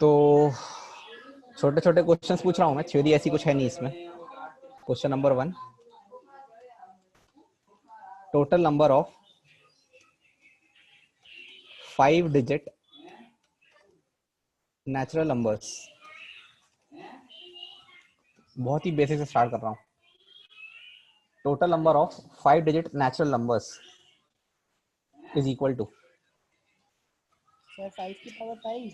तो छोटे छोटे क्वेश्चंस पूछ रहा हूँ मैं, थ्योरी ऐसी कुछ है नहीं इसमें। Question number 1, total number of 5 digit natural numbers. बहुत ही बेसिक से स्टार्ट कर रहा हूँ। Total number of 5 digit natural numbers is equal to. Sir 5 की power 5।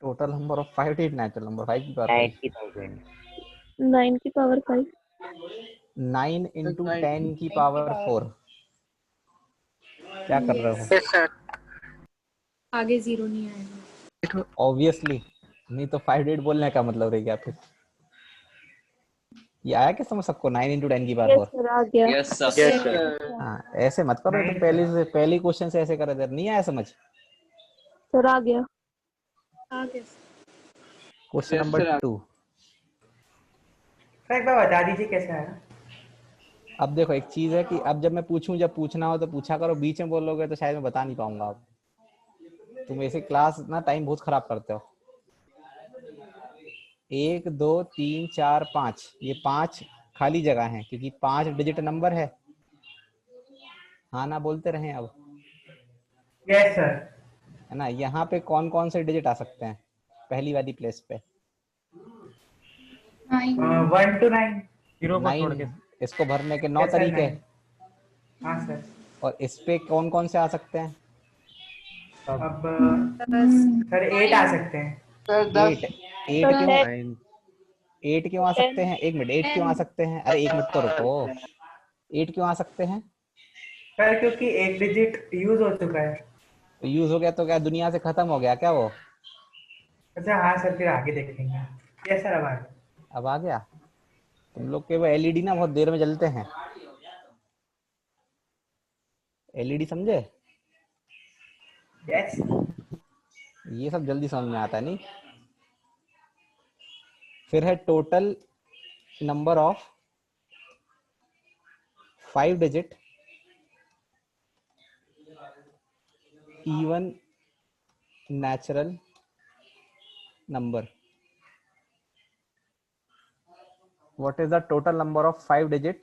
Total number of 5 digit natural number 5 की पावर 5। 9 की पावर 5। 9 इंटू 10 की पावर 4। क्या कर रहे हो? आगे 0 नहीं आएगा। ऑब्वियसली नहीं तो 5 डिजिट बोलने का मतलब रह गया फिर। ये आया क्या समझ सबको? 9 इंटू 10 की पावर 4। सर आ गया। Yes sir. हाँ, ऐसे मत करो। तो पहले क्वेश्चन से ऐसे करे थे, नहीं आया समझ? सर आ गया। आगे क्वेश्चन नंबर 2। सर एक बार बता दीजिए कैसे आया। अब देखो, एक चीज है कि अब जब मैं पूछूं, जब पूछना हो तो पूछा करो, बीच में बोलोगे तो शायद मैं बता नहीं पाऊंगा। आप तुम ऐसे क्लास ना टाइम बहुत खराब करते हो। 1 2 3 4 5, ये 5 खाली जगह है क्योंकि 5 डिजिट नंबर है। हाँ ना बोलते रहे अब। Yes sir. है ना? यहाँ पे कौन कौन से डिजिट आ सकते हैं पहली वाली प्लेस पे? 1 to 9। 0 को छोड़ के। 9। इसको भरने के 9 Yes, sir, तरीके। 9। हाँ सर। और इस पे कौन कौन से आ सकते हैं? अब 10 सर 8 आ सकते हैं। सर 8। 8 क्यों? 9। 8 क्यों आ सकते हैं? 1 मिनट, 8 क्यों आ सकते हैं? अरे 1 मिनट तो रुको। 8 क्यों आ सकते हैं? सर क्योंकि एक डिजिट यूज हो चुका है। तो यूज हो गया तो क्या दुनिया से खत्म हो गया क्या वो? अच्छा हाँ सर, फिर आगे देखेंगे। यस सर, अब आ गया। अब आ गया। तुम लोग के वो एलईडी ना बहुत देर में जलते हैं। एलईडी समझे? यस। ये सब जल्दी समझ में आता है नहीं। फिर है total number of 5 digit even natural number. What is the total number of 5 digit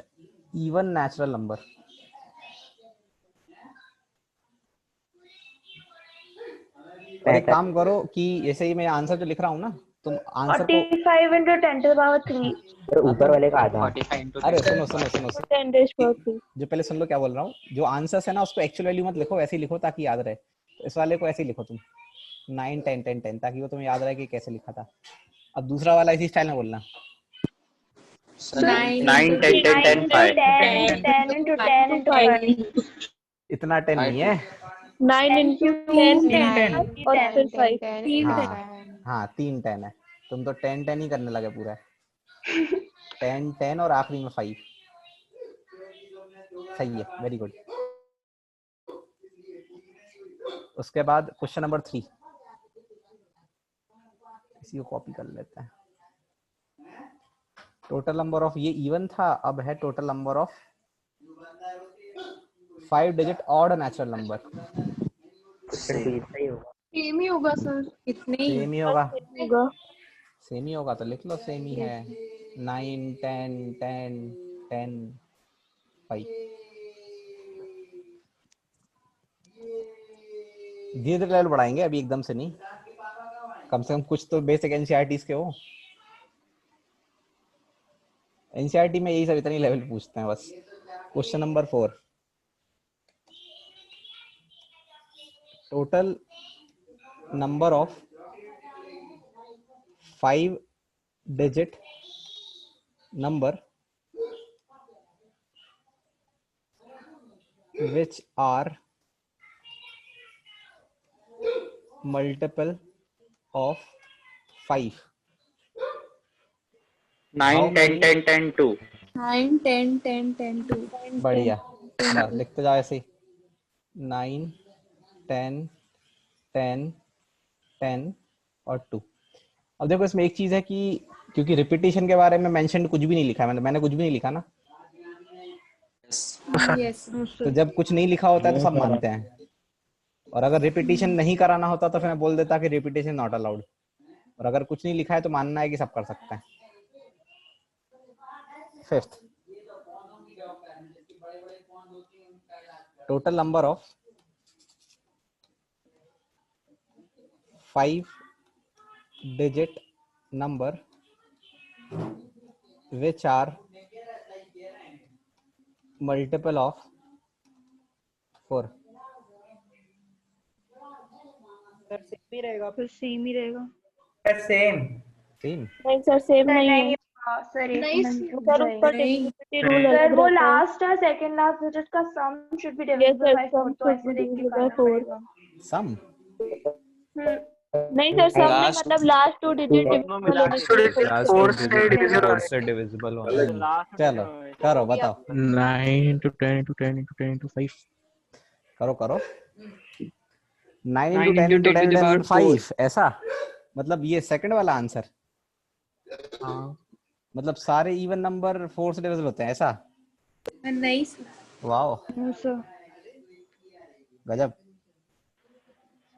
even natural number? और एक काम करो कि जैसे ही मैं आंसर जो लिख रहा हूँ ना, तुम आंसर को 45 into 10 to the power 3। ऊपर वाले का आधा। 45 इंटू अरे सुनो सुनो सुनो, 10 raised to power 3। जो पहले सुन लो क्या बोल रहा हूँ। जो आंसर्स है ना उसको एक्चुअल वैल्यू मत लिखो, वैसे ही लिखो ताकि याद रहे। तो इस वाले को ऐसे ही लिखो तुम 9 10 10 10, ताकि वो तुम्हें याद रहे कि कैसे लिखा था। अब दूसरा वाला इसी स्टाइल में बोलना। 9 10 10 10 5। 10 into 10 into 5। इतना 10 नहीं है। 9 into 10 और फिर 5। हाँ 3 10 है। तुम तो 10 10 ही करने लगे पूरा। 10 10 और आखिरी में 5। सही है, वेरी गुड। उसके बाद क्वेश्चन नंबर 3, इसी को कॉपी कर लेते हैं। टोटल नंबर ऑफ, ये इवन था, अब है total number of 5 digit odd natural number. Same ही होगा सर, इतने ही। सेम ही होगा। होगा। सेम ही होगा तो लिख लो सेम ही है। 9 10 10 10 5। धीरे धीरे लेवल बढ़ाएंगे, अभी एकदम से नहीं। कम से कम कुछ तो बेसिक एनसीईआरटीज के हो। एनसीईआरटी में यही सब इतनी लेवल पूछते हैं बस। Question number 4, total number of 5 digit number which are multiple of 5। 9 10 10 10 2। 9 10 10 10 2। बढ़िया, बस लिखते जाओ ऐसे ही। 9 10 10 10 और 2। अब देखो इसमें एक चीज है कि क्योंकि रिपीटिशन के बारे में मेंशन कुछ भी नहीं लिखा है, मैंने कुछ भी नहीं लिखा ना। यस तो जब कुछ नहीं लिखा होता है तो सब मानते हैं। और अगर रिपीटिशन नहीं कराना होता तो फिर मैं बोल देता कि रिपीटिशन नॉट अलाउड, और अगर कुछ नहीं लिखा है तो मानना है कि सब कर सकते हैं। Fifth, total number of 5-digit number which are multiple of 4। Sir same ही रहेगा। तो सेम ही रहेगा। Sir same. सेम। नहीं सर सेम नहीं है सर एक नहीं मिनट रुक सर, उसका जाइए। डिविजिबिलिटी रूल सर अलग वो रहता है। लास्ट है, सेकंड लास्ट डिजिट का sum should be yes divisible sir, by 4, sum तो शुड ऐसे बी देख के डिविजिबल बाय करना 4। पड़ेगा। सम। नहीं सर, सम नहीं, लास्ट मतलब लास्ट 2 डिजिट दोनों डिविजिबल मिला होने के चाहिए। लास्ट फोर टू से डिजिट divisible 4 से डिविजिबल होना। लास्ट चलो करो, बताओ। 9 into 10 into 10 into 10 into 5। करो करो। 9 into 9 10 into into 10 10 to the power into 5, ऐसा मतलब ये सेकंड वाला आंसर, हाँ मतलब सारे इवन नंबर 4 से डिविजिबल होते हैं ऐसा। नहीं sir. Wow, no sir. गजब।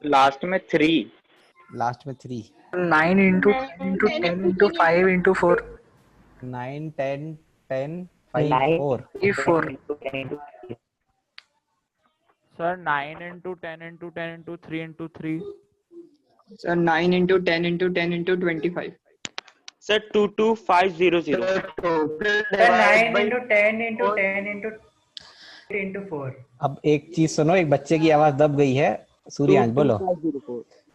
लास्ट में 3। लास्ट में 3। 9 into 10 into 10 into 5 into 4। 9 10 10 5 4। 4। Sir 9 into 10 into 10 into 3 into 3। Sir, 9 into 10 into 10 into 25. Sir 22500। Sir 9 into 10 into 10 into 4। अब एक चीज सुनो, एक बच्चे की आवाज दब गई है। सूर्यांश बोलो,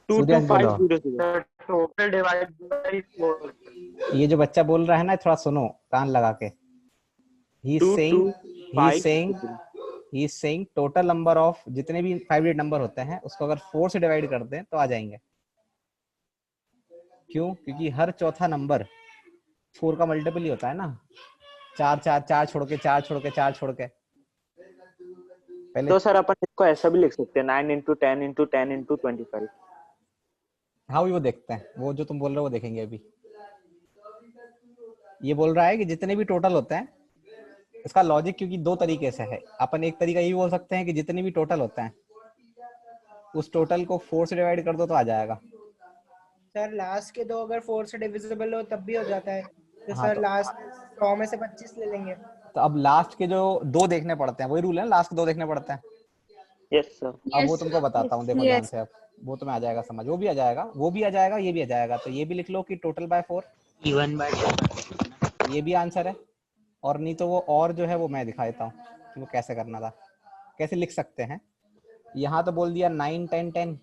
सूर्यांश बोलो। 22500। Total divide by 4। ये जो बच्चा बोल रहा है ना, थोड़ा सुनो कान लगा के। He is saying total number of जितने भी 5 डिजिट नंबर होते हैं उसको अगर 4 से डिवाइड कर दें तो आ जाएंगे। क्यों? क्योंकि हर चौथा नंबर 4 का मल्टीपल ही होता है ना। 4 4 4 छोड़ के 4 छोड़ के 4 छोड़ के। पहले तो सर अपन इसको ऐसा भी लिख सकते हैं 9 into 10 into 10 into 25। हाँ वो देखते हैं, वो जो तुम बोल रहे हो वो देखेंगे अभी। ये बोल रहा है कि जितने भी टोटल होते हैं, इसका लॉजिक क्योंकि दो तरीके से है। अपन एक तरीका ये बोल सकते हैं कि जितने भी टोटल होते हैं उस टोटल को 4 से डिवाइड कर दो तो आ जाएगा। सर लास्ट के दो अगर 4 से डिविजिबल हो तब भी हो जाता है, तो हाँ, सर तो लास्ट 100 में से 25 ले लेंगे। तो अब लास्ट के जो दो देखने पड़ते हैं, वही रूल है ना, लास्ट के दो देखने पड़ते हैं। Yes sir. अब वो तुमको बताता हूँ, देखो ध्यान Yes. से। अब वो तुम्हें आ जाएगा समझ, वो भी आ जाएगा, वो भी आ जाएगा, ये भी आ जाएगा। तो ये भी लिख लो कि टोटल बाय 4 इवन बाय 10। ये भी आंसर है। और नहीं तो वो और जो है वो मैं दिखा देता हूँ कि वो कैसे करना था, कैसे लिख सकते हैं। यहाँ तो बोल दिया 9 10 10,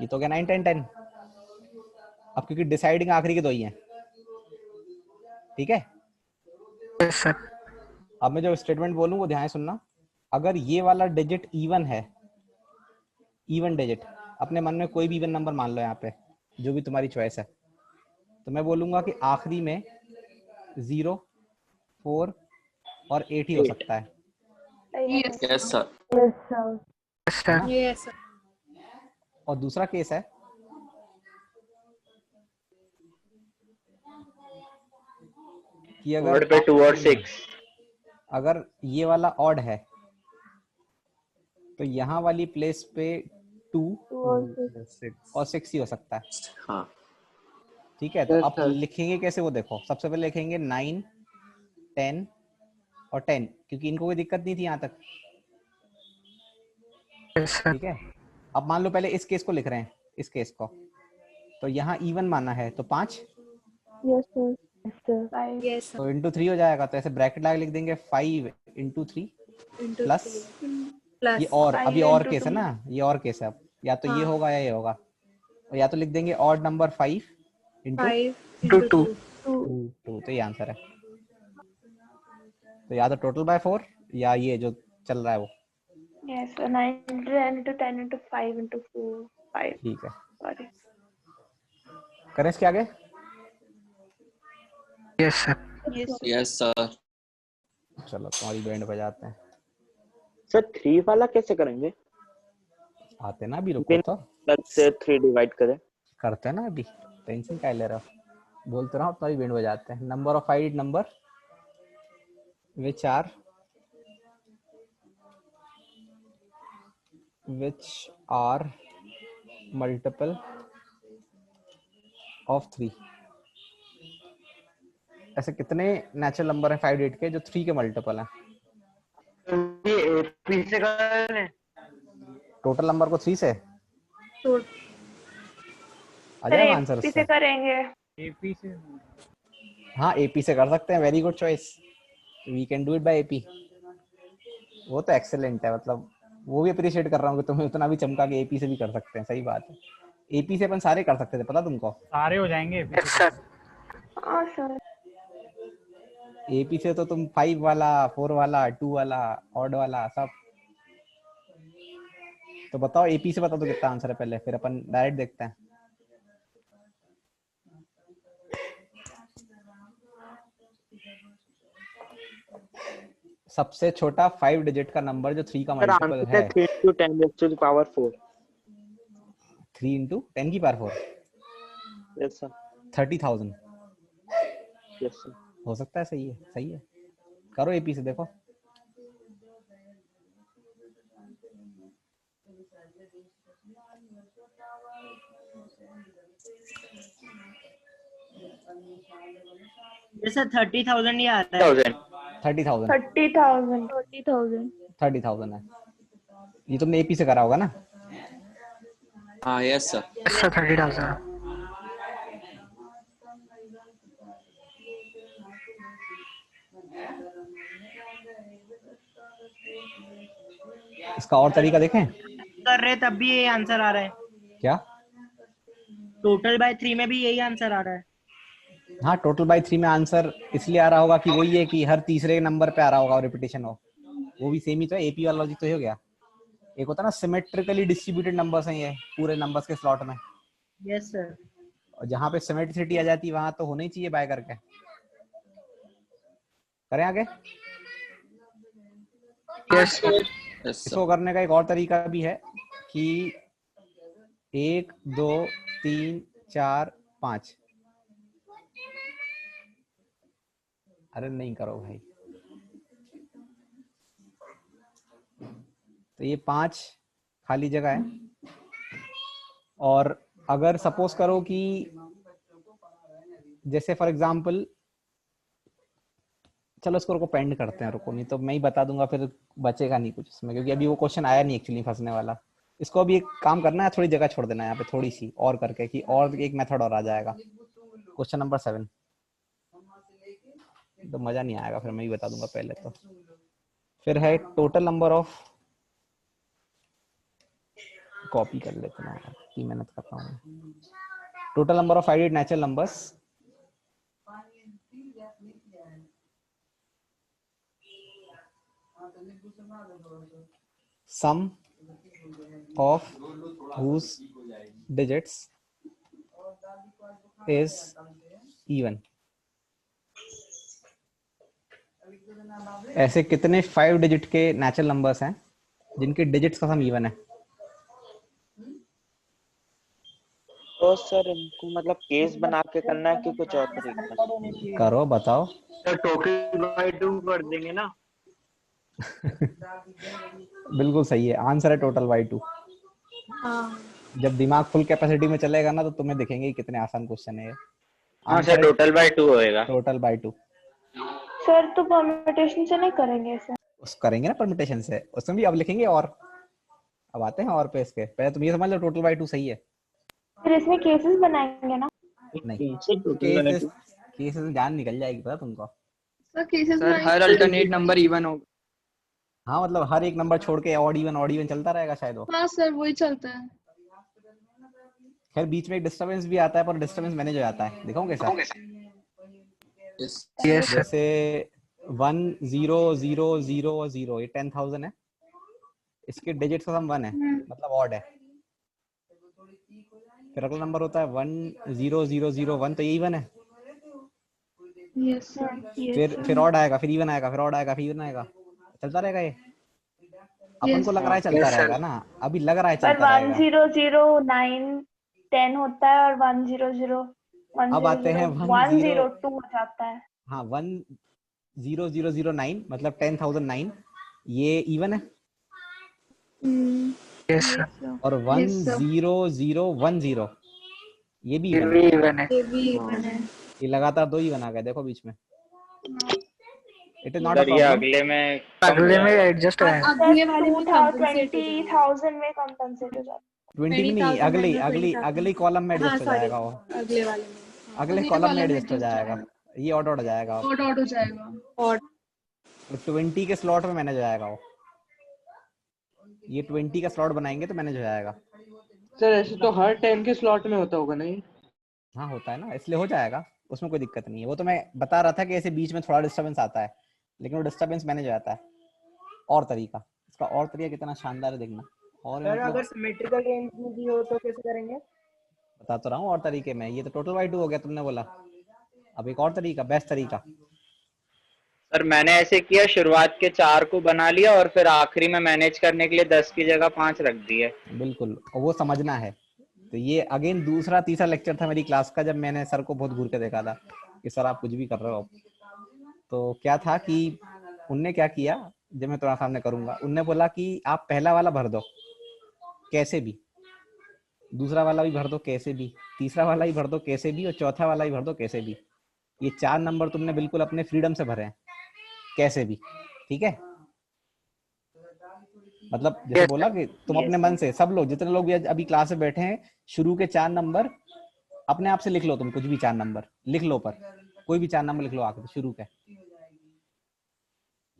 ये तो क्या 9 10 10। अब क्योंकि डिसाइडिंग आखिरी के दो ही हैं, ठीक है। Yes sir. अब मैं जो स्टेटमेंट बोलूँ वो ध्यान से सुनना। अगर ये वाला डिजिट इवन है, इवन डिजिट, अपने मन में कोई भी इवन नंबर मान लो यहाँ पे, जो भी तुम्हारी चॉइस है, तो मैं बोलूंगा कि आखिरी में 0 4 और 8 ही हो सकता है। Yes. Yes sir. है ना? Yes sir. और दूसरा केस है कि अगर वर्ड पे 2 और 6। अगर ये वाला ऑड है तो यहाँ वाली प्लेस पे 2 और 6 ही हो सकता है। हाँ। ठीक है, तो आप लिखेंगे कैसे वो देखो। सबसे पहले लिखेंगे 9 10 और 10, क्योंकि इनको कोई दिक्कत नहीं थी यहाँ तक। ठीक है, अब मान लो पहले इस केस को लिख रहे हैं, इस केस को, तो यहाँ इवन माना है तो 5 यस सर। Yes sir. तो इंटू 3 हो जाएगा। तो ऐसे ब्रैकेट लगा लिख देंगे 5 into 3 Into प्लस 3. Plus. ये और अभी और केस है ना, ये और केस है। अब या तो ये हाँ। होगा या ये होगा, और या तो लिख देंगे ऑड नंबर 5 into 5 into 2. 2, तो ये आंसर है। तो या तो टोटल बाय 4 या ये जो चल रहा है वो। Yes, so 9 into 10 into 10 into 5 into 4 5। ठीक है, Sorry. करें इसके आगे। Yes sir. Yes sir. चलो तुम्हारी बैंड बजाते हैं। सर 3 वाला कैसे करेंगे? आते ना अभी, रुको तो से 3 डिवाइड करें। करते हैं ना अभी, टेंशन क्या ले रहा हो। बोलते रहो, तुम्हारी बैंड बजाते हैं। Number of 5 number which are which are multiple of 3। ऐसे कितने नेचुरल नंबर है 5 digit के जो 3 के मल्टीपल हैं? ये एपी से कर लें। टोटल नंबर को 3 से तो आ जाएगा आंसर एपी उससे? से करेंगे। एपी से हाँ एपी से कर सकते हैं, very good choice, we can do it by AP. वो तो एक्सेलेंट है, मतलब वो भी अप्रिशिएट कर रहा हूँ कि तुम्हें उतना भी चमका के एपी से भी कर सकते हैं, सही बात है। एपी से अपन सारे कर सकते थे, पता तुमको? सारे हो जाएंगे हाँ सर। एपी से तो तुम 5 वाला, 4 वाला, 2 वाला, ऑड वाला सब। तो बताओ एपी से, बता दो कितना आंसर है पहले, फिर अपन डायरेक्ट देखते हैं। सबसे छोटा 5 डिजिट का नंबर जो 3 का सर मल्टीपल आंसर है। है 3 into 10 raised to the power 4। 3 into 10 की power 4। Yes sir. 30,000 yes sir. हो सकता है, सही है, सही है। करो एपी से देखो। ये सर 30,000 ही आता है। 30,000 30,000 30,000 है। ये तुमने एपी से करा होगा ना? हाँ यस सर। सर 30,000। इसका और तरीका देखें? कर रहे तब भी यही आंसर आ रहा है। क्या? टोटल बाय 3 में भी यही आंसर आ रहा है। हाँ टोटल बाय 3 में आंसर इसलिए आ रहा होगा कि वही है कि हर तीसरे नंबर पे आ रहा होगा और रिपीटेशन हो, वो भी सेम ही तो है। एपी वाला लॉजिक तो हो गया। एक होता है ना सिमेट्रिकली डिस्ट्रीब्यूटेड नंबर्स हैं ये पूरे नंबर्स के स्लॉट में, यस सर। और जहाँ पे सिमेट्रिसिटी आ जाती है वहां तो होना ही चाहिए बाय करके। करें आगे? Yes sir. यस इसको करने का एक और तरीका भी है कि 1 2 3 4 5। अरे नहीं करो भाई। तो ये 5 खाली जगह है, और अगर सपोज करो कि जैसे फॉर एग्जांपल, चलो इसको रुको पेंड करते हैं, रुको, नहीं तो मैं ही बता दूंगा फिर बचेगा नहीं कुछ इसमें, क्योंकि अभी वो क्वेश्चन आया नहीं एक्चुअली फंसने वाला। इसको अभी एक काम करना है, थोड़ी जगह छोड़ देना है यहाँ पे थोड़ी सी और करके, कि और एक मेथड और आ जाएगा। क्वेश्चन नंबर 7 तो मजा नहीं आएगा, फिर मैं ही बता दूंगा पहले तो। फिर है टोटल नंबर ऑफ, कॉपी कर लेते हैं, इतनी मेहनत करता हूँ। Total number of 5 natural numbers sum of whose digits is even। ऐसे कितने 5 डिजिट के नेचुरल नंबर्स हैं जिनके डिजिट्स का सम इवन है? तो सर इनको मतलब केस बना के करना है कि कुछ और तरीका? करो बताओ। सर टोटल बाय 2 कर देंगे ना? बिल्कुल सही है, आंसर है टोटल बाय 2। जब दिमाग फुल कैपेसिटी में चलेगा ना तो तुम्हें दिखेंगे कि कितने आसान क्वेश्चन है ये। हाँ सर टोटल बाय 2 होएगा। टोटल बाय 2 सर तो परम्यूटेशन से नहीं करेंगे ऐसे? उस करेंगे ना परम्यूटेशन से, उसमें भी अब लिखेंगे और। अब आते हैं और पे इसके, पहले तुम ये समझ लो टोटल बाय 2 सही है। फिर इसमें केसेस बनाएंगे ना? नहीं, केसेस केसेस जान निकल जाएगी पता तुमको। सर हर अल्टरनेट नंबर इवन होगा। हाँ मतलब हर एक नंबर छोड़ के ऑड इवन चलता रहेगा शायद वो। हाँ सर वही चलता है। खैर बीच में एक डिस्टरबेंस भी आता है, पर डिस्टरबेंस मैनेज हो जाता है। दिखाऊं कैसा? यस जैसे 1 0 0 0 0 ये 10,000 है, इसके डिजिट्स का सम 1 है, मतलब ऑड है। फिर अगला नंबर होता है 1 0 0 0 1, तो ये इवन है। Yes sir. फिर ऑड आएगा, फिर इवन आएगा, फिर ऑड आएगा, फिर इवन आएगा, चलता रहेगा ये। अपन को लग रहा है चलता रहेगा ना, अभी लग रहा है पर चलता रहेगा। 1009 10 होता है और 100 अब आते हैं 102 हो जाता है। हाँ 10009 मतलब 10,009, ये इवन है। Yes, Yes, sir. sir. और 1 Yes, sir. 0 0 1 0 ये भी ये इवन भी है। इवन है। ये भी इवन है। ये लगातार 2 ही बना गए, देखो बीच में। It is not a sir ये प्रॉब्लम। अगले में कम हो अगले में जाएगा। एडजस्ट है। अगले वाले में कंपनसेट हो जाएगा। 20,000 में कंपनसेट हो जाता 20 में नहीं, 20,000 अगली माइनस अगली 20,000। अगली कॉलम में हाँ एडजस्ट हो सॉरी, जाएगा वो। अगले वाले में। हाँ, अगले अगले कॉलम में कॉलम में एडजस्ट हो जाएगा। ये ऑड हो जाएगा। ऑड ऑड हो जाएगा। ऑड 20 के स्लॉट में मैनेज हो जाएगा वो। ये 20 का स्लॉट बनाएंगे तो मैनेज हो जाएगा। सर ऐसे तो हर 10 के स्लॉट में होता होगा नहीं? हाँ होता है ना, इसलिए हो जाएगा, उसमें कोई दिक्कत नहीं है। वो तो मैं बता रहा था कि ऐसे बीच में थोड़ा डिस्टर्बेंस आता है, लेकिन वो डिस्टर्बेंस मैनेज हो जाता है। और तरीका, इसका और तरीका कितना शानदार है देखना। और सर मतलब अगर सिमेट्रिकल रेंज में भी हो तो कैसे करेंगे? बता तो रहा हूँ और तरीके में। ये तो टोटल बाई 2 हो गया तुमने बोला। अब एक और तरीका, बेस्ट तरीका। सर मैंने ऐसे किया, शुरुआत के 4 को बना लिया और फिर आखिरी में मैनेज करने के लिए 10 की जगह 5 रख दिए। बिल्कुल, और वो समझना है। तो ये अगेन दूसरा तीसरा लेक्चर था मेरी क्लास का, जब मैंने सर को बहुत घूर के देखा था कि सर आप कुछ भी कर रहे हो। तो क्या था कि उनने क्या किया, जब मैं तुम्हारे सामने करूंगा, उनने बोला कि आप पहला वाला भर दो कैसे भी, दूसरा वाला भी भर दो कैसे भी, तीसरा वाला भी भर दो कैसे भी, और चौथा वाला भी भर दो कैसे भी। ये 4 नंबर तुमने बिल्कुल अपने फ्रीडम से भरे हैं, कैसे भी। ठीक है, मतलब जैसे बोला कि तुम अपने मन से, सब लोग जितने लोग भी अभी क्लास में बैठे हैं, शुरू के 4 नंबर अपने आप से लिख लो। तुम कुछ भी 4 नंबर लिख लो, पर कोई भी 4 नंबर लिख लो आखिर शुरू के।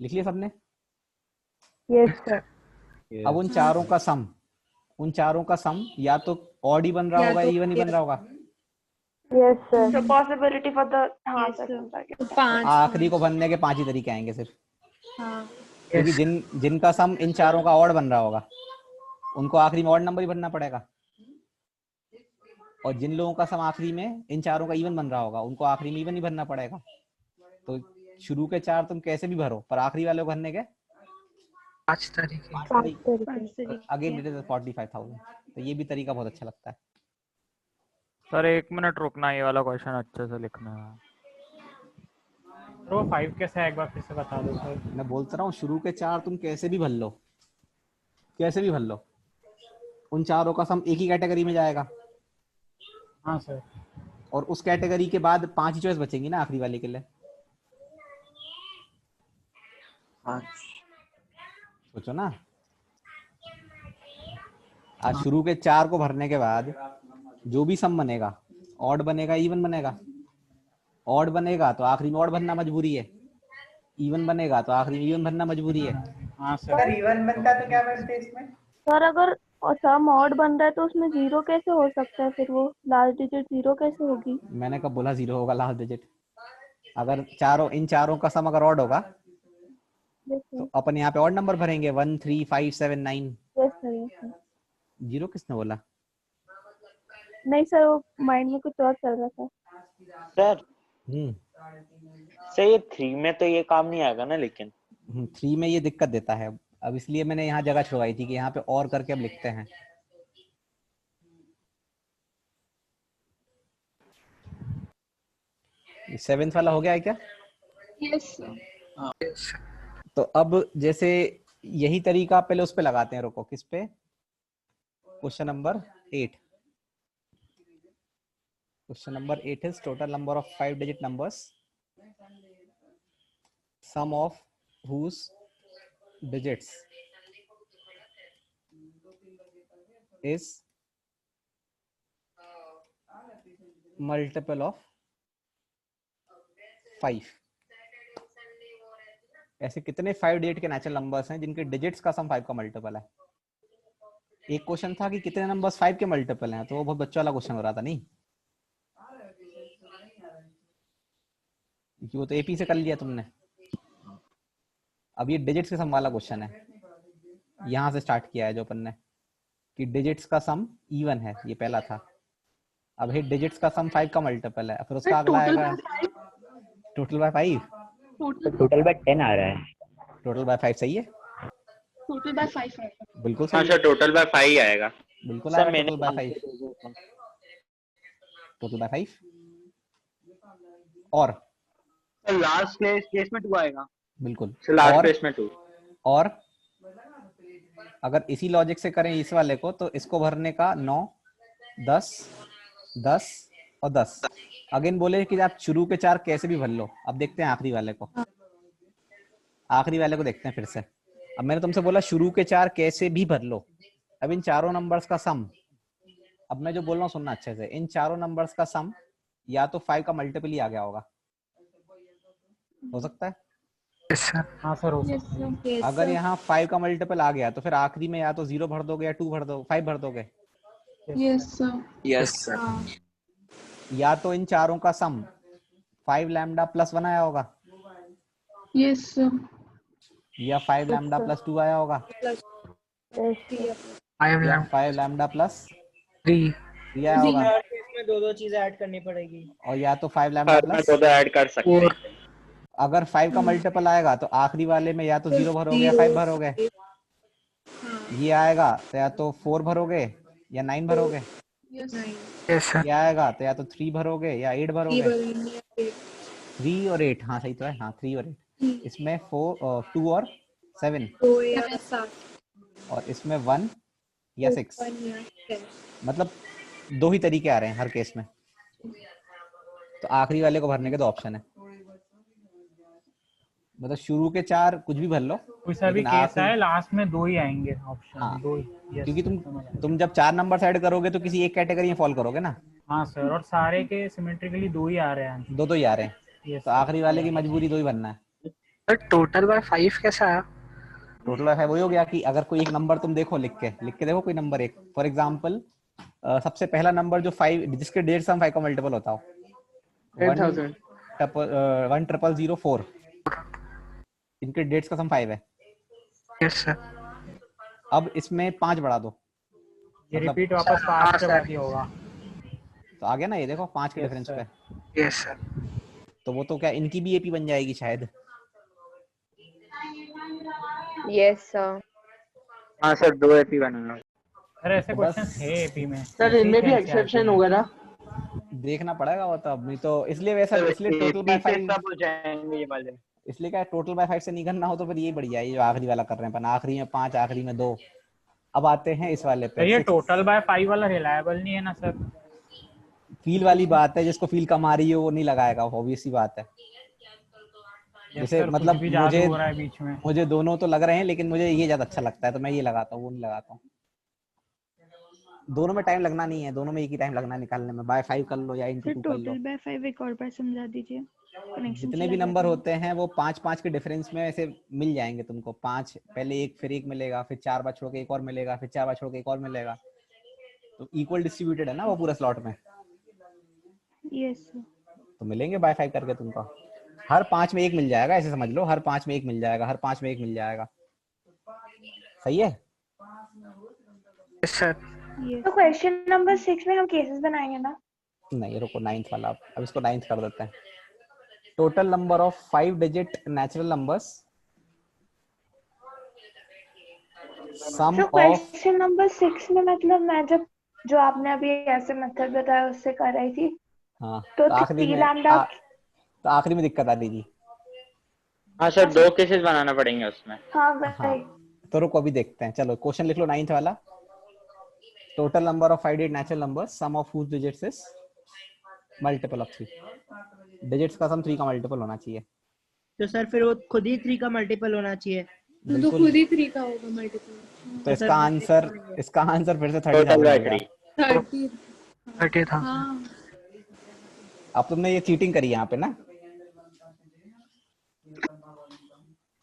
लिख लिया सबने? Yes sir. अब उन चारों का सम, उन चारों का सम या तो ऑड ही बन रहा होगा, इवन ही बन रहा होगा। Yes sir. So possibility for the हाँ सर। तो 5 आखिरी को भरने के 5 ही तरीके आएंगे सिर्फ, हाँ क्योंकि जिनका सम इन चारों का ऑड बन रहा होगा उनको आखिरी में ऑड नंबर ही भरना पड़ेगा, और जिन लोगों का सम आखिरी में इन चारों का इवन बन रहा होगा उनको आखिरी में इवन ही भरना पड़ेगा। तो शुरू के 4 तुम कैसे भी भरो, पर आखिरी वाले को भरने के 5 तरीके। 5 तरीके। Again it is 45,000। तो ये भी तरीका बहुत अच्छा लगता है। सर 1 मिनट रुकना, ये वाला क्वेश्चन अच्छे से लिखना है। तो 5 कैसे है, एक बार फिर से बता दो सर। मैं बोलता रहा हूँ शुरू के 4 तुम कैसे भी भर लो, कैसे भी भर लो, उन चारों का सम एक ही कैटेगरी में जाएगा। हाँ सर। और उस कैटेगरी के बाद 5 ही चॉइस बचेंगी ना आखिरी वाले के लिए। सोचो ना, आज शुरू के 4 को भरने के बाद जो भी सम बनेगा, ऑड बनेगा इवन बनेगा, ऑड बनेगा तो आखिरी में ऑड भरना मजबूरी है, इवन बनेगा तो आखिरी में इवन भरना मजबूरी है। हाँ सर इवन बनता तो क्या बनते इसमें? सर अगर सम ऑड बन रहा है तो उसमें 0 कैसे हो सकता है? फिर वो लास्ट डिजिट 0 कैसे होगी? मैंने कब बोला 0 होगा लास्ट डिजिट? अगर चारों इन चारों का सम अगर ऑड होगा तो अपन यहाँ पे ऑड नंबर भरेंगे 1 3 5 7 9। Yes sir. 0 किसने बोला? नहीं सर, वो माइंड में कुछ और चल रहा था। सर ये 3 में तो ये काम नहीं आएगा ना, लेकिन 3 में ये दिक्कत देता है। अब इसलिए मैंने यहाँ जगह छुड़वाई थी कि यहाँ पे और करके अब लिखते हैं। ये 7th वाला हो गया है क्या? यस तो अब जैसे यही तरीका पहले उस पे लगाते हैं, रुको किस पे? Question number 8। Question number 8 is total number of 5-digit numbers, sum of whose digits is multiple of 5। ऐसे कितने 5 डिजिट के नेचुरल नंबर्स हैं जिनके डिजिट्स का सम 5 का मल्टीपल है? एक क्वेश्चन था कि कितने नंबर्स 5 के मल्टीपल हैं, तो वो बहुत बच्चा वाला क्वेश्चन हो रहा था नहीं, क्योंकि वो तो एपी से कर लिया तुमने। अब ये डिजिट्स के सम वाला क्वेश्चन है, यहाँ से स्टार्ट किया है जो अपन ने कि डिजिट्स का सम इवन है, ये पहला था। अब है डिजिट्स का सम 5 का मल्टीपल है, फिर उसका अगला आएगा टोटल बाय 5। टोटल बाय 10 आ रहा है। टोटल बाय 5 सही है, टोटल बाय 5 है। बिल्कुल सही है। अच्छा टोटल बाय 5 आएगा। बिल्कुल सर आएगा टोटल बाय 5। टोटल बाय 5 और लास्ट केस में 2 आएगा। बिल्कुल लास्ट और केस में 2 और अगर इसी लॉजिक से करें इस वाले को तो इसको भरने का 9, 10, 10 और 10। अगेन बोले कि आप शुरू के 4 कैसे भी भर लो। अब देखते हैं आखिरी वाले को, आखिरी वाले को देखते हैं फिर से। अब मैंने तुमसे बोला शुरू के 4 कैसे भी भर लो। अब इन चारों नंबर्स का सम, अब मैं जो बोल रहा हूँ सुनना अच्छे से, इन चारों नंबर्स का सम या तो 5 का मल्टीपल ही आ गया होगा, हो सकता है? हाँ सर हो सकता है। अगर यहाँ 5 का मल्टीपल आ गया तो फिर आखिरी में या तो 0 भर दोगे या 2 भर दो, 5 भर दोगे। Yes sir. Yes sir. या तो इन चारों का सम 5 लैम्डा प्लस 1 आया होगा, यस सर। या 5 लैम्डा प्लस 2 आया होगा, या 5 लैम्डा प्लस 3 आया होगा, हर केस में दो चीजें ऐड करनी पड़ेगी। और या तो 5 लैम्डा प्लस दो ऐड कर सकते हैं। अगर 5 का मल्टीपल आएगा तो आखिरी वाले में या तो 0 भरोगे या 5 भरोगे। ये आएगा तो या तो 4 भरोगे या 9 भरोगे। ये आएगा तो या तो 3 भरोगे या 8 भरोगे। 3 और 8, हाँ सही तो है, हाँ 3 और 8। इसमें 2 और 7 और इसमें 1 या 6। मतलब 2 ही तरीके आ रहे हैं हर केस में। तो आखिरी वाले को भरने के 2 ऑप्शन है, मतलब शुरू के 4 कुछ भी भर लो। कोई सा भी केस है लास्ट में 2 ही आएंगे ऑप्शन। हाँ, 2 ही। क्योंकि तुम जब 4 नंबर ऐड करोगे तो किसी एक कैटेगरी में फॉल करोगे ना। हाँ सर, और सारे के सिमेट्रिकली 2 ही आ रहे हैं। 2 ही आ रहे हैं, तो आखिरी वाले की मजबूरी 2 ही बनना है। टोटल बाय 5 कैसा आया? टोटल बाय 5 वही हो गया कि अगर कोई एक नंबर तुम देखो लिख के देखो कोई नंबर एक, फॉर एग्जांपल सबसे पहला नंबर जो 5 जिसके डेढ़ सम 5 का मल्टीपल होता हो, 1,000,004, इनके डेट्स का सम 5 है। Yes sir. अब इसमें 5 बढ़ा दो, ये रिपीट वापस 5 के बाद ही होगा, तो आ गया ना, ये देखो 5 के डिफरेंस पे। Yes sir. तो वो तो क्या इनकी भी एपी बन जाएगी शायद। Yes sir. हाँ सर 2 एपी बनाना। सर ऐसे क्वेश्चन थे एपी में सर, इनमें भी एक्सेप्शन होगा ना? देखना पड़ेगा वो तो, नहीं तो इसलिए वैसा, इसलिए टोटल बाय 5 सब हो जाएंगे ये वाले। इसलिए क्या टोटल बाय 5 से नहीं करना हो तो फिर ये बढ़िया है, ये जो आखिरी वाला कर रहे हैं अपन, आखिरी में 5 आखिरी में 2। अब आते हैं इस वाले पे। ये टोटल बाय 5 वाला रिलायबल नहीं है ना सर? फील वाली बात है, जिसको फील कम आ रही है वो नहीं लगाएगा, ऑब्वियस सी बात है। जैसे मतलब मुझे दोनों तो लग रहे हैं, लेकिन मुझे ये ज्यादा अच्छा लगता है तो मैं ये लगाता हूँ, वो नहीं लगाता हूँ। दोनों में टाइम लगना नहीं है, दोनों में एक ही टाइम लगना है निकालने में। बाय 5 कर लो या इनटू 2 कर लो। टोटल बाय 5 एक और बार समझा दीजिए। जितने भी नंबर होते हैं वो 5-5 के डिफरेंस में ऐसे मिल जाएंगे तुमको। 5 पहले एक, फिर एक मिलेगा, फिर 4 बार छोड़ के एक और मिलेगा, फिर 4 बार छोड़ के एक और मिलेगा। तो इक्वल डिस्ट्रीब्यूटेड है ना वो पूरा स्लॉट में। यस। तो मिलेंगे बाय 5 करके तुमको। हर 5 में एक मिल जाएगा, ऐसे समझ लो, हर 5 में एक मिल जाएगा, हर 5 में एक मिल जाएगा। सही है? सर तो क्वेश्चन नंबर 6 में हम केसेस बनाएंगे ना? नहीं रुको, 9th वाला, अब इसको 9th कर देते हैं। Total number of 5 digit natural numbers, sum of. Question number 6 में मतलब मैं जब जो आपने अभी ऐसे मेथड बताया उससे कर रही थी। हाँ, तो आखिरी में दिक्कत आ रही थी। हाँ सर 2 केसेस बनाना पड़ेंगे उसमें। हाँ, तो रुको अभी देखते हैं। चलो क्वेश्चन लिख लो 9th वाला। Total number of 5 digit natural numbers, sum of whose digits is multiple of 3। Digits का सम 3 का मल्टीपल होना चाहिए। तो सर फिर वो खुद ही 3 का मल्टीपल होना चाहिए। तो खुद ही 3 का होगा मल्टीपल। तो इसका आंसर फिर से 30 हो गया। 30 था। हाँ। अब तुमने ये चीटिंग करी यहाँ पे ना,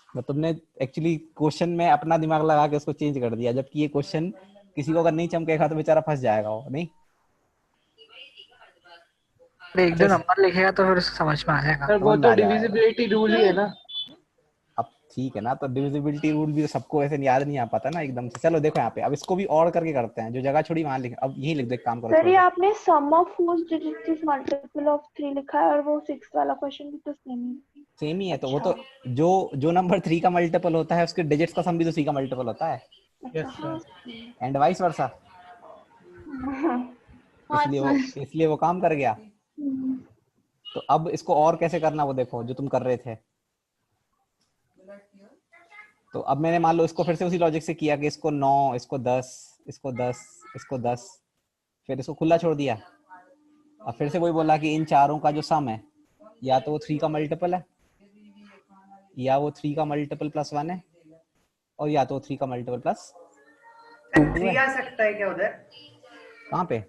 तो तुमने एक्चुअली क्वेश्चन में अपना दिमाग लगा के उसको चेंज कर दिया, जबकि ये क्वेश्चन किसी को अगर नहीं चमकेगा तो बेचारा फंस जाएगा वो। नहीं, एक दो नंबर लिखेगा तो फिर समझ में आ जाएगा। सर वो तो डिविजिबिलिटी रूल ही है ना। अब ठीक है ना, तो डिविजिबिलिटी रूल भी तो सबको ऐसे याद नहीं आ पाता ना एकदम से। चलो देखो यहाँ पे, अब इसको भी और करके करते हैं, जो जगह छोड़ी वहां लिख, अब यही लिख दो, एक काम करो। सर ये आपने सम of whose digits is multiple of 3 लिखा है, और वो 6 वाला क्वेश्चन भी तो सेम ही है। तो वो तो जो नंबर 3 का मल्टीपल होता है उसके डिजिट्स का सम भी तो 3 का मल्टीपल होता है। And vice versa. इसलिए वो काम कर गया। तो अब इसको और कैसे करना वो देखो, जो तुम कर रहे थे। तो अब मैंने मान लो इसको फिर से उसी लॉजिक से किया कि इसको 9, इसको 10, इसको 10, इसको 10, फिर इसको खुला छोड़ दिया। अब फिर से वही बोला कि इन चारों का जो सम है या तो वो 3 का मल्टीपल है, या वो 3 का मल्टीपल प्लस 1 है, और या तो 3 का मल्टीपल प्लस 3 आ सकता है क्या उधर? कहाँ पे?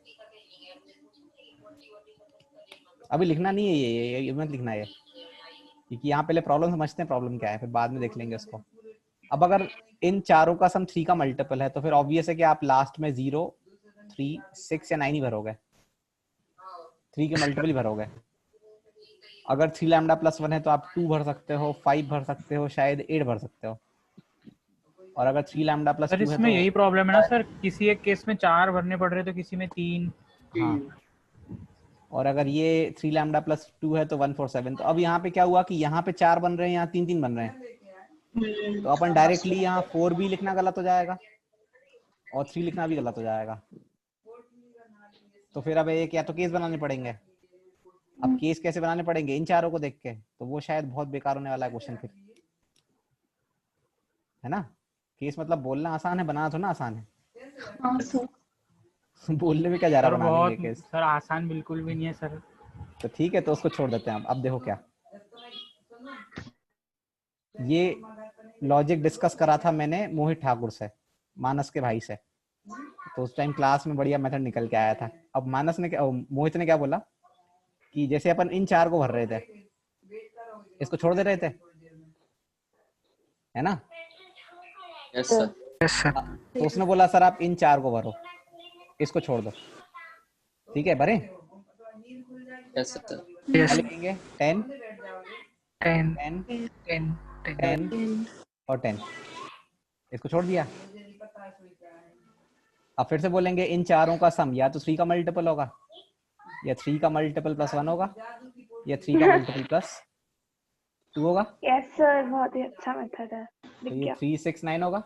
अभी लिखना नहीं है ये मत लिखना है, क्योंकि यहाँ पहले प्रॉब्लम समझते हैं प्रॉब्लम क्या है, फिर बाद में देख लेंगे उसको। अब अगर इन चारों का सम 3 का मल्टीपल है तो फिर ऑब्वियस है कि आप लास्ट में 0, 3, 6 या 9 ही भरोगे, 3 के मल्टीपल ही भरोगे। अगर 3 लैम्डा प्लस 1 है तो आप 2 भर सकते हो, 5 भर सकते हो, शायद 8 भर सकते हो। और अगर 3 लैम्डा प्लस 2 है इसमें तो यही प्रॉब्लम है ना सर, किसी एक केस में 4 भरने पड़ रहे तो किसी में 3। हाँ, और अगर ये 3 लैम्डा प्लस 2 है तो 147। तो अब यहाँ पे क्या हुआ कि यहाँ पे 4 बन रहे हैं, यहाँ 3 बन रहे हैं, तो अपन डायरेक्टली यहाँ 4 भी लिखना गलत हो जाएगा और 3 लिखना भी गलत हो जाएगा। तो फिर अब एक या तो केस बनाने पड़ेंगे। अब केस कैसे बनाने पड़ेंगे? इन चारों को देख के, तो वो शायद बहुत बेकार होने वाला है क्वेश्चन फिर, है ना? केस मतलब बोलना आसान है, बनाना थोड़ा आसान है। हाँ सर। बोलने में क्या जा रहा है बनाने के केस? सर आसान बिल्कुल भी नहीं है सर। तो ठीक है, तो उसको छोड़ देते हैं। अब देखो क्या, ये लॉजिक डिस्कस करा था मैंने मोहित ठाकुर से, मानस के भाई से, तो उस टाइम क्लास में बढ़िया मेथड निकल के आया था। अब मानस ने मोहित ने क्या बोला कि जैसे अपन इन 4 को भर रहे थे, इसको छोड़ दे रहे थे, है ना? Yes sir. Yes sir. तो उसने बोला सर आप इन 4 को भरो, इसको छोड़ दो। ठीक है, भरे? Yes sir. क्या लिखेंगे? 10 10 10 10 10 और 10, इसको छोड़ दिया। अब फिर से बोलेंगे इन चारों का सम या तो 3 का मल्टीपल होगा, या 3 का मल्टीपल प्लस 1 होगा, या 3 का मल्टीपल प्लस 2 होगा। यस सर, बहुत ही अच्छा मेथड है। तो ये 3 6 9 होगा,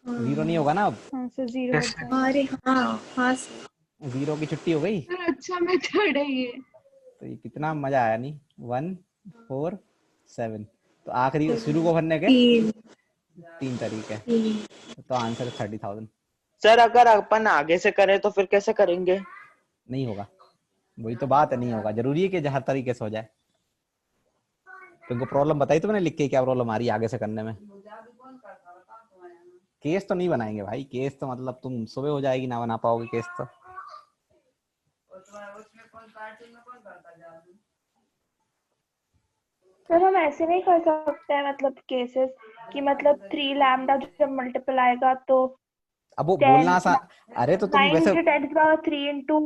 0 नहीं होगा ना अब? हाँ सर, 0 Yes, हो जाएगा। अरे हाँ हाँ सर, 0 की छुट्टी हो गई। अच्छा मेथड है ये। तो ये कितना मजा आया नहीं? 1 4 7। तो आखिरी शुरू को भरने के 3 तरीके, तो आंसर है 30,000। सर अगर अपन आगे से करें तो फिर कैसे करेंगे? नहीं होगा, वही तो बात है, नहीं होगा। जरूरी है कि हर तरीके से हो जाए। तुमको प्रॉब्लम बताई तो मैंने लिख के क्या प्रॉब्लम आ रही है आगे से करने में। केस तो नहीं बनाएंगे भाई, केस तो मतलब तुम सुबह हो जाएगी ना बना पाओगे केस तो। सर हम ऐसे नहीं कर सकते हैं मतलब केसेस कि मतलब 3 लैम्डा जब मल्टीपल आएगा तो अब वो बोलना आसान। अरे तो तुम 9 वैसे into 10 to the power 3 into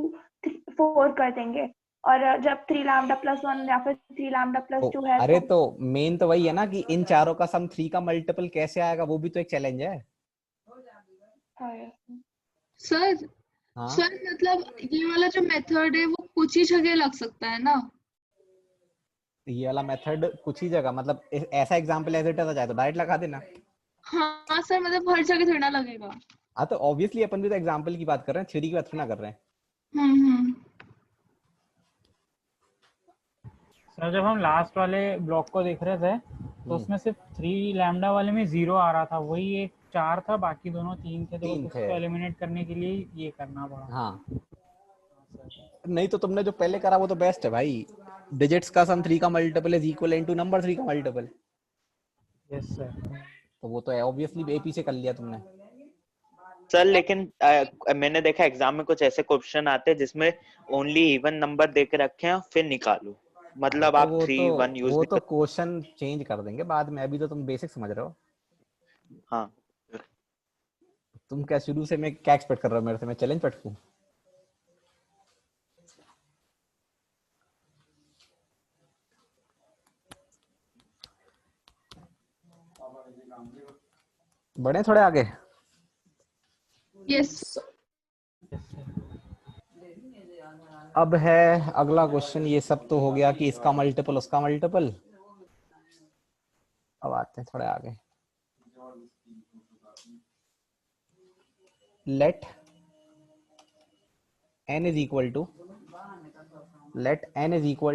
4 कर देंगे, और जब 3 लैम्डा प्लस 1 या फिर 3 लैम्डा प्लस 2 है अरे तो मेन तो वही है ना कि इन चारों का सम 3 का मल्टीपल कैसे आएगा, वो भी तो एक चैलेंज है। सर हाँ? सर मतलब ये वाला जो मेथड है वो कुछ ही जगह लग सकता है ना? ये वाला मेथड कुछ ही जगह, मतलब ऐसा एग्जांपल एज इट इज आ जाए तो डायरेक्ट लगा देना। हाँ सर, मतलब हर जगह थोड़ा लगेगा। हाँ तो ऑब्वियसली अपन भी तो एग्जांपल की बात कर रहे हैं, थ्योरी की बात ना कर रहे हैं। सर जब हम लास्ट वाले ब्लॉक को देख रहे थे तो उसमें सिर्फ 3 लैम्डा वाले में 0 आ रहा था, वही एक 4 था, बाकी दोनों 3 थे, तो उसको एलिमिनेट करने के लिए ये करना पड़ा। हाँ, नहीं तो तुमने जो पहले करा वो तो बेस्ट है भाई। डिजिट्स का सम 3 का multiple is equal into number 3 का मल्टीपल। Yes sir. तो वो तो ऑब्वियसली एपी से कर लिया तुमने। सर लेकिन मैंने देखा एग्जाम में कुछ ऐसे क्वेश्चन आते हैं जिसमें ओनली इवन नंबर दे के रखे हैं फिर निकालो, मतलब तो आप वो 3 1 यूज वो तो क्वेश्चन चेंज कर देंगे बाद में, अभी तो तुम बेसिक समझ रहे हो। हाँ, तुम क्या शुरू से मैं क्या एक्सपेक्ट कर रहे हो मेरे से? मैं चैलेंज पटकूं? बढ़े थोड़े आगे। यस। अब है अगला क्वेश्चन। ये सब तो हो गया कि इसका मल्टीपल उसका मल्टीपल। अब आते हैं थोड़े आगे। Let n is equal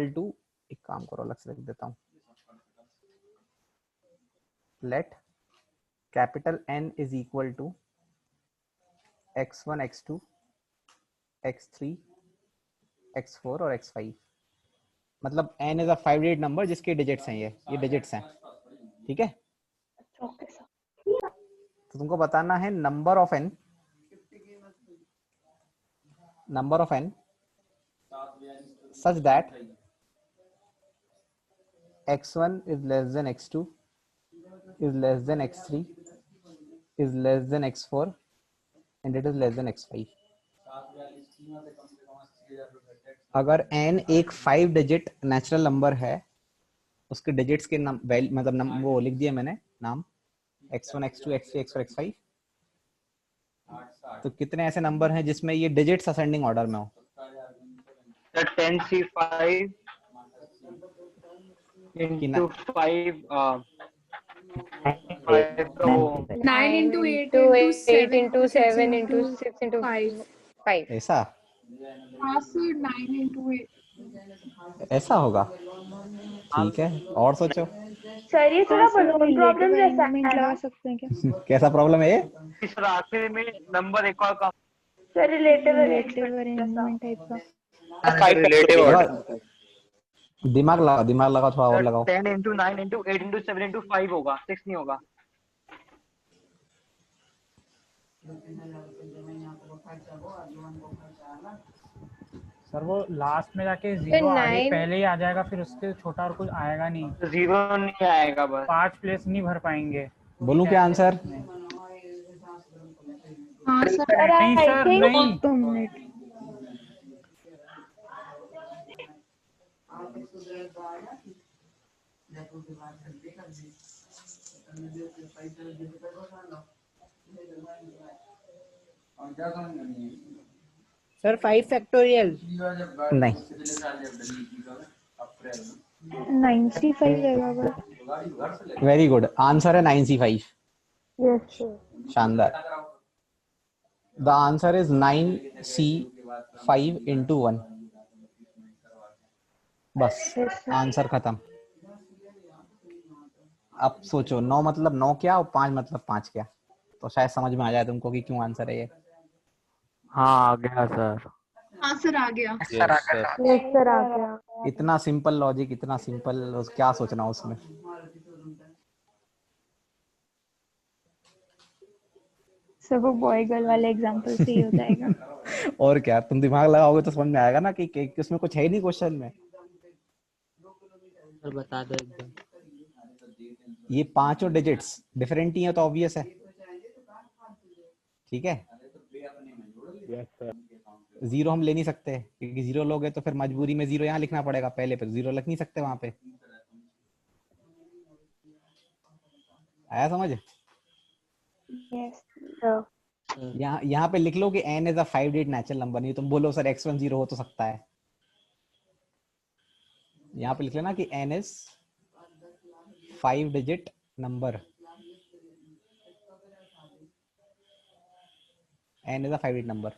to एक काम करो अलग से लिख देता हूं। Let capital N is equal to x1 x2 x3 x4 और x5। मतलब n is a 5 digit number जिसके डिजिट्स हैं ये डिजिट्स हैं, ठीक है। Okay sir. तो तुमको बताना है number of n such that x1 is less than x2 is less than x3 is less than x4 and it is less than x5। अगर n एक 5 डिजिट नेचुरल नंबर है, उसके डिजिट्स के मतलब वो लिख दिया मैंने नाम x1 x2 x3 x4 x5, तो कितने ऐसे नंबर हैं जिसमें ये डिजिट्स असेंडिंग ऑर्डर में हो? 10C5 into 5 9 into 8 to into 8 7 into 7 into 6 into 5 5। ऐसा हाँ सर 9 into 8 ऐसा होगा, ठीक है। और सोचो। सर ये थोड़ा बलून प्रॉब्लम जैसा है लगा सकते हैं क्या? कैसा प्रॉब्लम है ये? तीसरा आखिर में नंबर एक और कम। Sir relative relative arrangement type का। Relative order. दिमाग लगाओ थोड़ा और लगाओ। 10 into 9 into 8 into 7 into 5 होगा, 6 नहीं होगा। सर वो लास्ट में जाके 0 आगे 9 पहले ही आ जाएगा, फिर उसके छोटा और कुछ आएगा नहीं। 0 नहीं आएगा बस। 5 प्लेस नहीं भर पाएंगे। बोलूं क्या आंसर? हाँ सर नहीं सर नहीं। 2 मिनट। सर 5 फैक्टोरियल नहीं, 9C5 रहेगा। वेरी गुड आंसर है 9C5। Yes sir. शानदार। The answer is 9C5 into 1। बस आंसर खत्म। अब सोचो 9 मतलब 9 क्या और 5 मतलब 5 क्या, तो शायद समझ में आ जाए तुमको कि क्यों आंसर है ये। हाँ आ गया सर। हाँ सर आ गया। यस सर आ गया। इतना सिंपल लॉजिक, इतना सिंपल, क्या सोचना उसमें। सर वो बॉय गर्ल वाले एग्जांपल से ही हो जाएगा। और क्या, तुम दिमाग लगाओगे तो समझ में आएगा ना कि उसमें कुछ है ही नहीं क्वेश्चन में। सर बता दो एकदम। ये पांचों डिजिट्स डिफरेंट ही है तो ऑब्वियस है, ठीक है। जीरो हम ले नहीं सकते क्योंकि जीरो लोगे तो फिर मजबूरी में जीरो यहाँ लिखना पड़ेगा पहले, पे जीरो लिख नहीं सकते वहां पे। आया समझ? यस यहाँ पे लिख लो कि n is a 5 digit natural number. नहीं तुम बोलो सर x1 0 हो तो सकता है, यहाँ पे लिख लेना कि n is 5 digit number, n is a 5 digit number.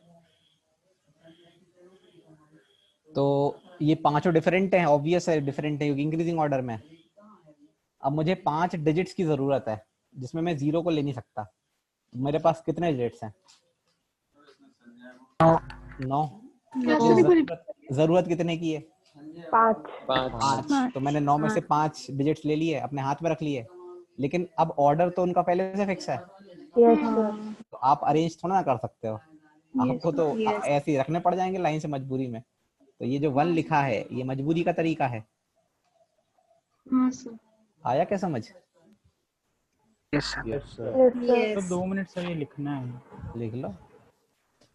तो ये पांचों डिफरेंट हैं, ऑब्वियस है डिफरेंट है क्योंकि इंक्रीजिंग ऑर्डर में। अब मुझे 5 डिजिट्स की जरूरत है जिसमें मैं जीरो को ले नहीं सकता। मेरे पास कितने डिजिट्स हैं? 9। जरूरत कितने की है? 5। तो मैंने 9 में से 5 डिजिट्स ले लिए, अपने हाथ में रख लिए, लेकिन अब ऑर्डर तो उनका पहले से फिक्स है। तो आप अरेंज थोड़ा ना कर सकते हो, आपको तो ऐसे ही रखने पड़ जाएंगे लाइन से मजबूरी में। तो ये जो 1 लिखा है ये मजबूरी का तरीका है। हाँ सर। आया क्या समझ? Yes sir. तो 2 मिनट सर ये लिखना है। लिख लो,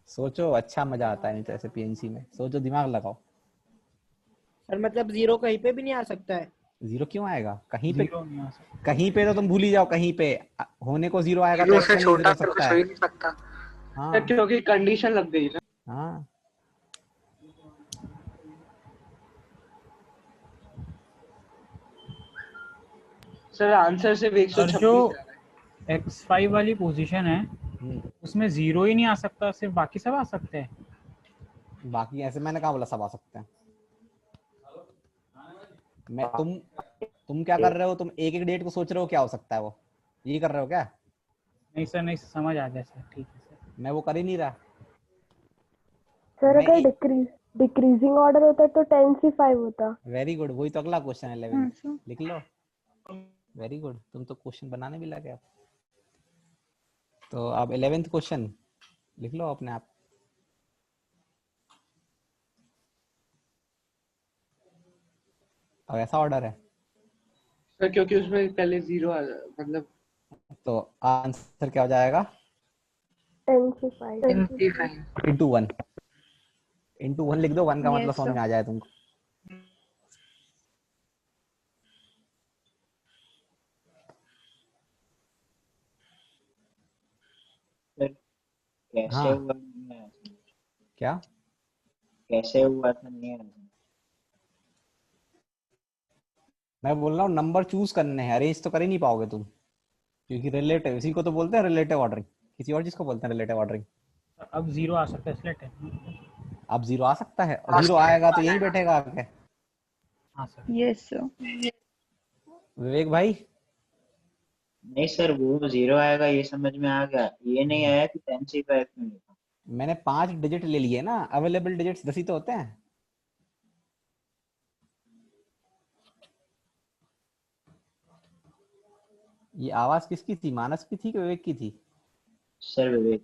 सोचो, अच्छा मजा आता है नहीं तो ऐसे पीएनसी में। सोचो, दिमाग लगाओ। सर मतलब जीरो कहीं पे भी नहीं आ सकता है? जीरो क्यों आएगा? कहीं पे कहीं पे तो तुम भूल ही जाओ, कहीं पे होने को जीरो आएगा तो उससे छोटा तो कुछ हो ही नहीं सकता। हाँ क्योंकि कंडीशन लग गई ना। हाँ सर आंसर से 126 जो x5 वाली पोजीशन है उसमें जीरो ही नहीं आ सकता, सिर्फ बाकी सब आ सकते हैं। बाकी ऐसे मैंने कहा बोला सब आ सकते हैं। मैं तुम क्या कर रहे हो? तुम एक एक डेट को सोच रहे हो क्या हो सकता है, वो ये कर रहे हो क्या? नहीं सर, नहीं समझ आ गया सर, ठीक है सर। मैं वो कर ही नहीं रहा। सर मैं अगर डिक्रीजिंग ऑर्डर होता तो 10 से 5 होता। वेरी गुड, वही तो अगला क्वेश्चन है 11th। लिख लो। वेरी गुड, तुम तो क्वेश्चन बनाने भी लगे अब। तो अब 11th क्वेश्चन लिख लो अपने आप। अब ऐसा ऑर्डर है सर, क्योंकि उसमें पहले 0 मतलब, तो आंसर क्या हो जाएगा? 10 से 5 इंटू 1। इंटू 1 लिख दो, 1 का मतलब Yes, समझ में आ जाए तुमको। कैसे हाँ। हुआ नहीं है? क्या कैसे हुआ था नहीं है? मैं बोल रहा हूँ नंबर चूज करने हैं, अरेंज तो कर ही नहीं पाओगे तुम, क्योंकि रिलेटिव, इसी को तो बोलते हैं रिलेटिव ऑर्डरिंग। किसी और चीज को बोलते हैं रिलेटिव ऑर्डरिंग। अब 0 आ सकता है इसलिए 10। अब 0 आ सकता है, और 0 आएगा तो यहीं बैठेगा आके। हाँ सर। Yes sir. विवेक भाई नहीं सर, वो 0 आएगा ये समझ में आ गया, ये नहीं आया कि 10 से 5 क्यों लिखा। मैंने 5 डिजिट ले लिए ना, अवेलेबल डिजिट्स 10 ही तो होते हैं। ये आवाज किसकी थी, मानस की थी कि विवेक की थी? सर विवेक।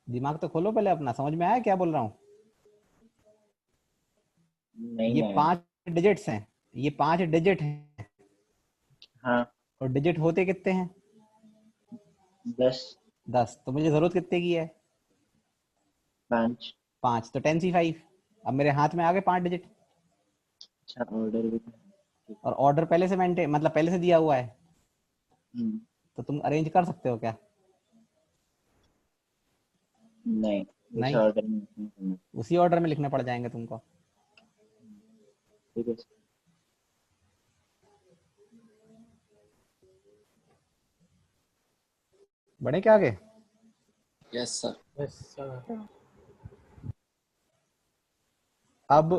दिमाग तो खोलो पहले अपना, समझ में आया क्या बोल रहा हूँ? नहीं ये आया। 5 डिजिट्स हैं, ये 5 डिजिट हैं। हाँ। और डिजिट होते कितने हैं? 10। तो मुझे जरूरत कितने की है? 5। तो 10 से 5। अब मेरे हाथ में आ गए 5 डिजिट। अच्छा, ऑर्डर भी। और ऑर्डर पहले से मेंटेन, मतलब पहले से दिया हुआ है, तो तुम अरेंज कर सकते हो क्या? नहीं, उस नहीं, ऑर्डर में नहीं। उसी ऑर्डर में लिखने पड़ जाएंगे तुमको। ठीक है। बढ़े क्या आगे? Yes sir. Yes sir. अब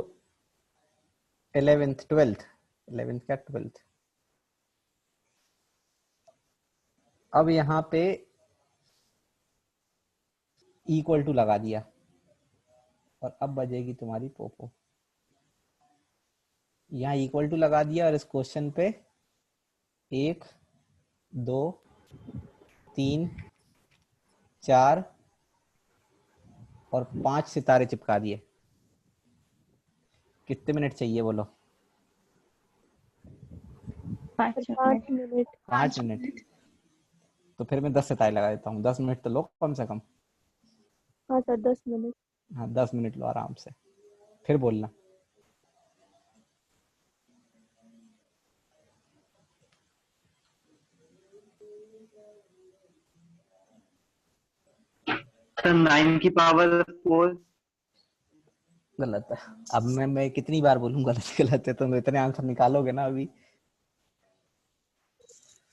11th 12th 11th क्या 12th। अब यहाँ पे इक्वल टू लगा दिया, और अब बजेगी तुम्हारी पोपो। यहाँ इक्वल टू लगा दिया, और इस क्वेश्चन पे 1 2 3 4 और 5 सितारे चिपका दिए। कितने मिनट चाहिए बोलो? 5 मिनट। 5 मिनट। तो फिर मैं 10 सितारे लगा देता हूँ। 10 मिनट तो लो कम से कम। हाँ सर 10 मिनट। हाँ 10 मिनट लो आराम से, फिर बोलना। सर 9 की पावर 4। गलत है। अब मैं कितनी बार बोलूँ गलत गलत है? तुम इतने आंसर निकालोगे ना अभी।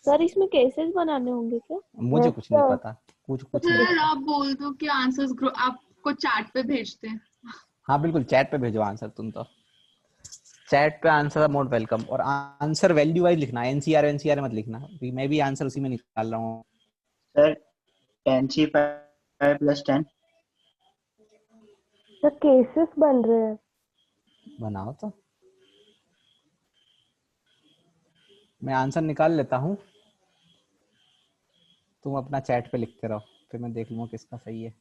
सर इसमें केसेस बनाने होंगे क्या? मुझे कुछ नहीं पता, कुछ नहीं सर पता। आप बोल दो कि आंसर्स आपको चैट पे भेजते हैं। हाँ बिल्कुल, चैट पे भेजो आंसर। तुम तो चैट पे आंसर मोस्ट वेलकम। और आंसर वैल्यू वाइज लिखना, एनसीआर मत लिखना, मैं भी आंसर उसी में निकाल रहा हूँ। सर 10 से 5 प्लस 10। सर केसेस बन रहे हैं। बनाओ तो, मैं आंसर निकाल लेता हूँ, तुम अपना चैट पे लिखते रहो, फिर मैं देख लूँगा किसका सही है।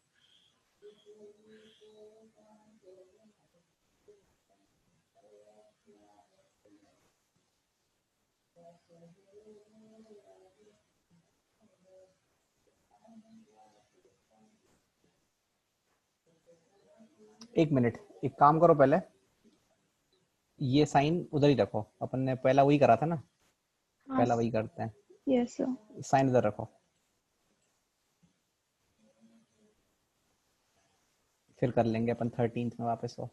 एक मिनट, एक काम करो, पहले ये साइन उधर ही रखो, अपन ने पहला वही करा था ना। पहला वही करते हैं। Yes sir. साइन उधर रखो, फिर कर लेंगे अपन 13th में वापस हो।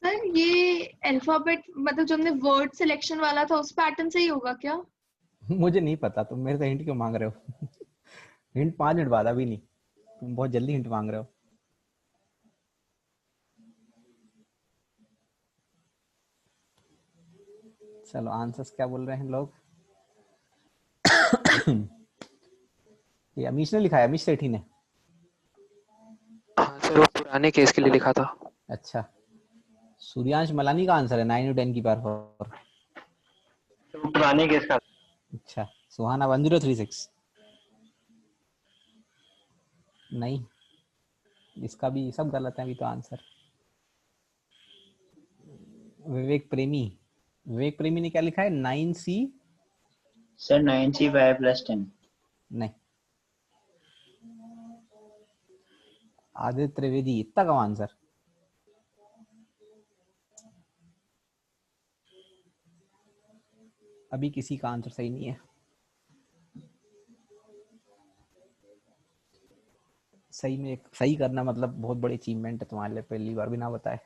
सर ये अल्फाबेट मतलब जो हमने वर्ड सिलेक्शन वाला था उस पैटर्न से ही होगा क्या? मुझे नहीं पता, तुम मेरे से हिंट क्यों मांग रहे हो? हिंट 5 मिनट बाद, अभी नहीं, तुम बहुत जल्दी हिंट मांग रहे हो। चलो आंसर्स क्या बोल रहे हैं लोग? ये अमीश ने लिखा है, अमीश सेठी ने। हाँ सर, वो पुराने केस के लिए लिखा था। अच्छा, सूर्यांश मलानी का आंसर है 9 into 10 की पावर 4। पुराने केस का। अच्छा, सुहाना 1036। नहीं, इसका भी सब गलत है अभी तो आंसर। विवेक प्रेमी ने क्या लिखा है? 9C। Sir 9C5 + 10। नहीं, आदित्य त्रिवेदी, इतना कम आंसर। अभी किसी का आंसर सही नहीं है। सही में सही करना मतलब बहुत बड़ी अचीवमेंट है तुम्हारे लिए, पहली बार बिना बताए।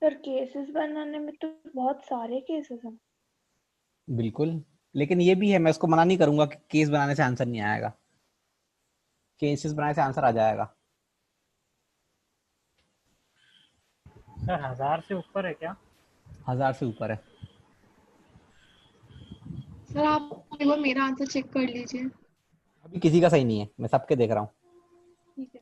सर केसेस बनाने में तो बहुत सारे केसेस हैं। बिल्कुल, लेकिन ये भी है, मैं उसको मना नहीं करूंगा कि केस बनाने से आंसर नहीं आएगा। केसेस बनाने से आंसर आ जाएगा। सर 1000 से ऊपर है क्या? 1000 से ऊपर है। सर आप एक बार मेरा आंसर चेक कर लीजिए। अभी किसी का सही नहीं है, मैं सबके देख रहा हूँ। ठीक है।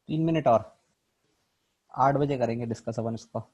तीन मिनट और, 8 बजे करेंगे डिस्कस अपन इसको।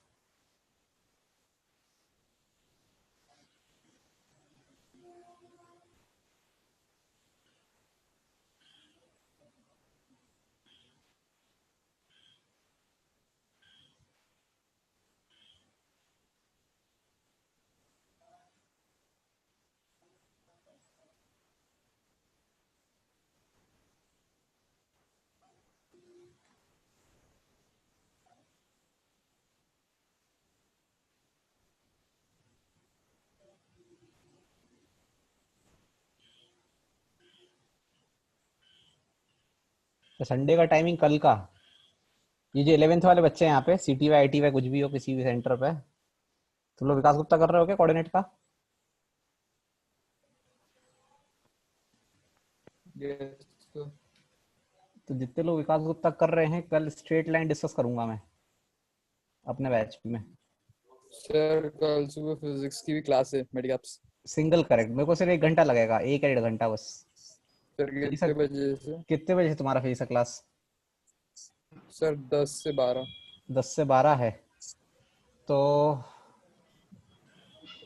तो संडे का टाइमिंग कल का, ये जो 11th वाले बच्चे हैं यहाँ पे, CTY ITY कुछ भी हो, किसी भी सेंटर पे, तुम लोग विकास गुप्ता कर रहे हो क्या कोऑर्डिनेट का? तो जितने लोग विकास गुप्ता कर रहे हैं, कल स्ट्रेट लाइन डिस्कस करूंगा मैं अपने बैच में। सर कल सुबह फिजिक्स की भी क्लास है, मेडिकैप्स। सिंगल करेक्ट, मेरे को सिर्फ 1 घंटा लगेगा, 1 या 1.5 घंटा बस। सर कितने बजे से? कितने बजे से तुम्हारा फिजिक्स क्लास? सर 10 से 12। 10 से 12 है, तो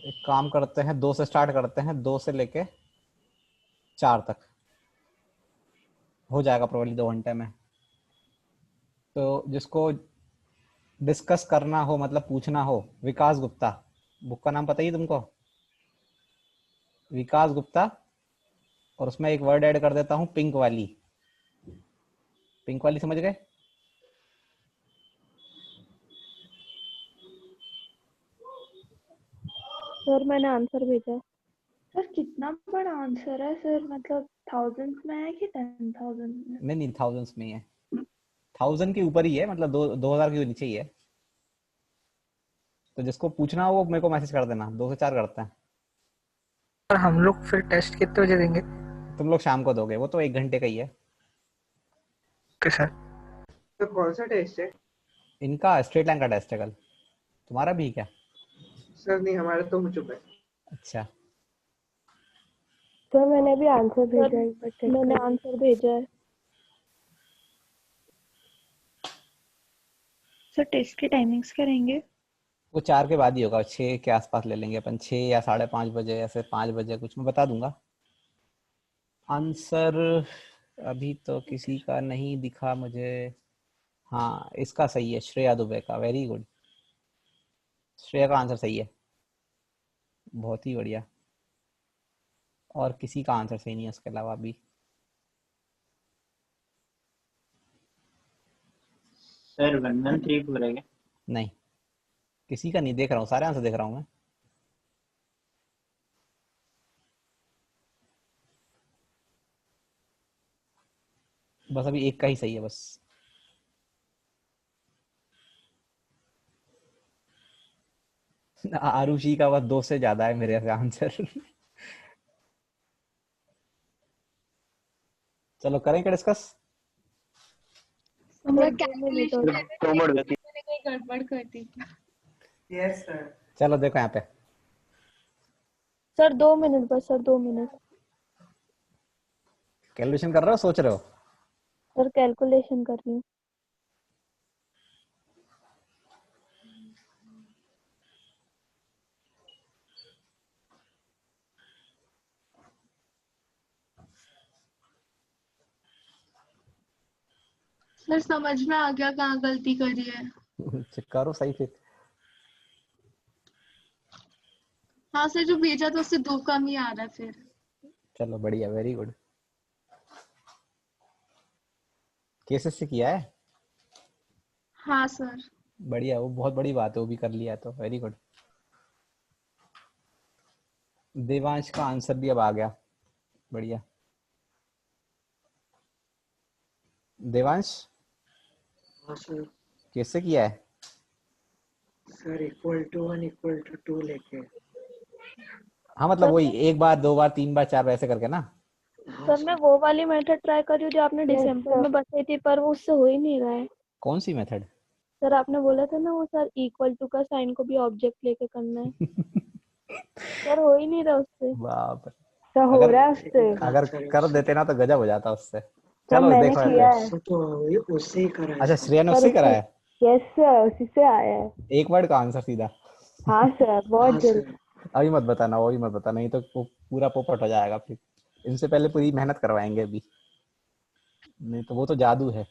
एक काम करते हैं, 2 से स्टार्ट करते हैं, 2 से लेके 4 तक हो जाएगा प्रोबेबली 2 घंटे में। तो जिसको डिस्कस करना हो, मतलब पूछना हो, विकास गुप्ता, बुक का नाम पता ही तुमको, विकास गुप्ता, और उसमें एक वर्ड ऐड कर देता हूँ, पिंक वाली। पिंक वाली समझ गए? सर मैंने आंसर भेजा। सर कितना बड़ा आंसर है सर, मतलब थाउजेंड्स में है कि 10,000 में? नहीं, थाउजेंड्स में ही है, 1000 के ऊपर ही है, मतलब 2000 के नीचे ही है। तो जिसको पूछना हो वो मेरे को मैसेज कर देना, 2 से 4 करते हैं। और हम लोग फिर टेस्ट कितने बजे देंगे? तुम लोग शाम को दोगे, वो तो 1 घंटे का ही है। Okay sir. तो कौन सा टेस्ट है? इनका स्ट्रेट लाइन का टेस्ट है कल। तुम्हारा भी क्या? सर नहीं, हमारा तो हो चुका है। अच्छा, सर मैंने भी आंसर भेजा है, सर मैंने आंसर भेजा है। सर टेस्ट की टाइमिंग्स क्या रहेंगे? वो 4 के बाद ही होगा, 6 के आसपास ले लेंगे अपन, 6 या 5:30 बजे, ऐसे 5 बजे कुछ मैं बता दूंगा। आंसर अभी तो किसी का नहीं दिखा मुझे। हाँ, इसका सही है, श्रेया दुबे का, वेरी गुड। श्रेया का आंसर सही है, बहुत ही बढ़िया। और किसी का आंसर सही नहीं है उसके अलावा भी। सर 1134 है क्या? नहीं, किसी का नहीं देख रहा हूँ, सारे आंसर देख रहा हूँ मैं। बस अभी एक का ही सही है बस। आरुषि का बस 2 से ज्यादा है मेरे से आंसर। चलो करें क्या डिस्कस? हमरा कैलकुलेशन मैंने कहीं गड़बड़ कर दी थी। Yes sir. चलो देखो यहाँ पे, सर 2 मिनट बस, सर 2 मिनट। कैलकुलेशन कर रहे हो, सोच रहे हो? सर कैलकुलेशन कर रही हूँ। सर समझ में आ गया कहाँ गलती करी है। चेक करो सही फिर। हाँ सर, जो भेजा था उससे 2 कम ही आ रहा है फिर। चलो बढ़िया, वेरी गुड। केसेस से किया है? हाँ सर। बढ़िया, वो बहुत बड़ी बात है, वो भी कर लिया तो वेरी गुड। देवांश का आंसर भी अब आ गया, बढ़िया। देवांश हाँ सर। कैसे किया है? Sir equal to 1 equal to 2 लेके। हाँ मतलब वही 1 बार 2 बार 3 बार 4 बार ऐसे करके ना। सर मैं वो वाली मेथड ट्राई कर रही हूँ जो आपने दिसंबर में बताई थी, पर वो उससे हो ही नहीं रहा है। कौन सी मेथड? सर आपने बोला था ना वो सर इक्वल टू का साइन को भी ऑब्जेक्ट लेके करना है। सर हो ही नहीं रहा उससे। बाप रे। सर हो अगर रहा है उससे। अगर कर देते ना तो गजब हो जाता उससे। सर चलो मैंने देखो किया यहाँ है। पे। तो उससे ही करा है। अच्छा, श्रेया ने उससे करा है? यस सर, उसी से आया है। 1 वर्ड का आंसर सीधा? हाँ सर, बहुत जल्दी। अभी मत बताना, वो भी मत बताना, नहीं तो वो पूरा पोपट हो जाएगा फिर। इनसे पहले पूरी मेहनत करवाएंगे अभी, नहीं तो वो तो जादू है।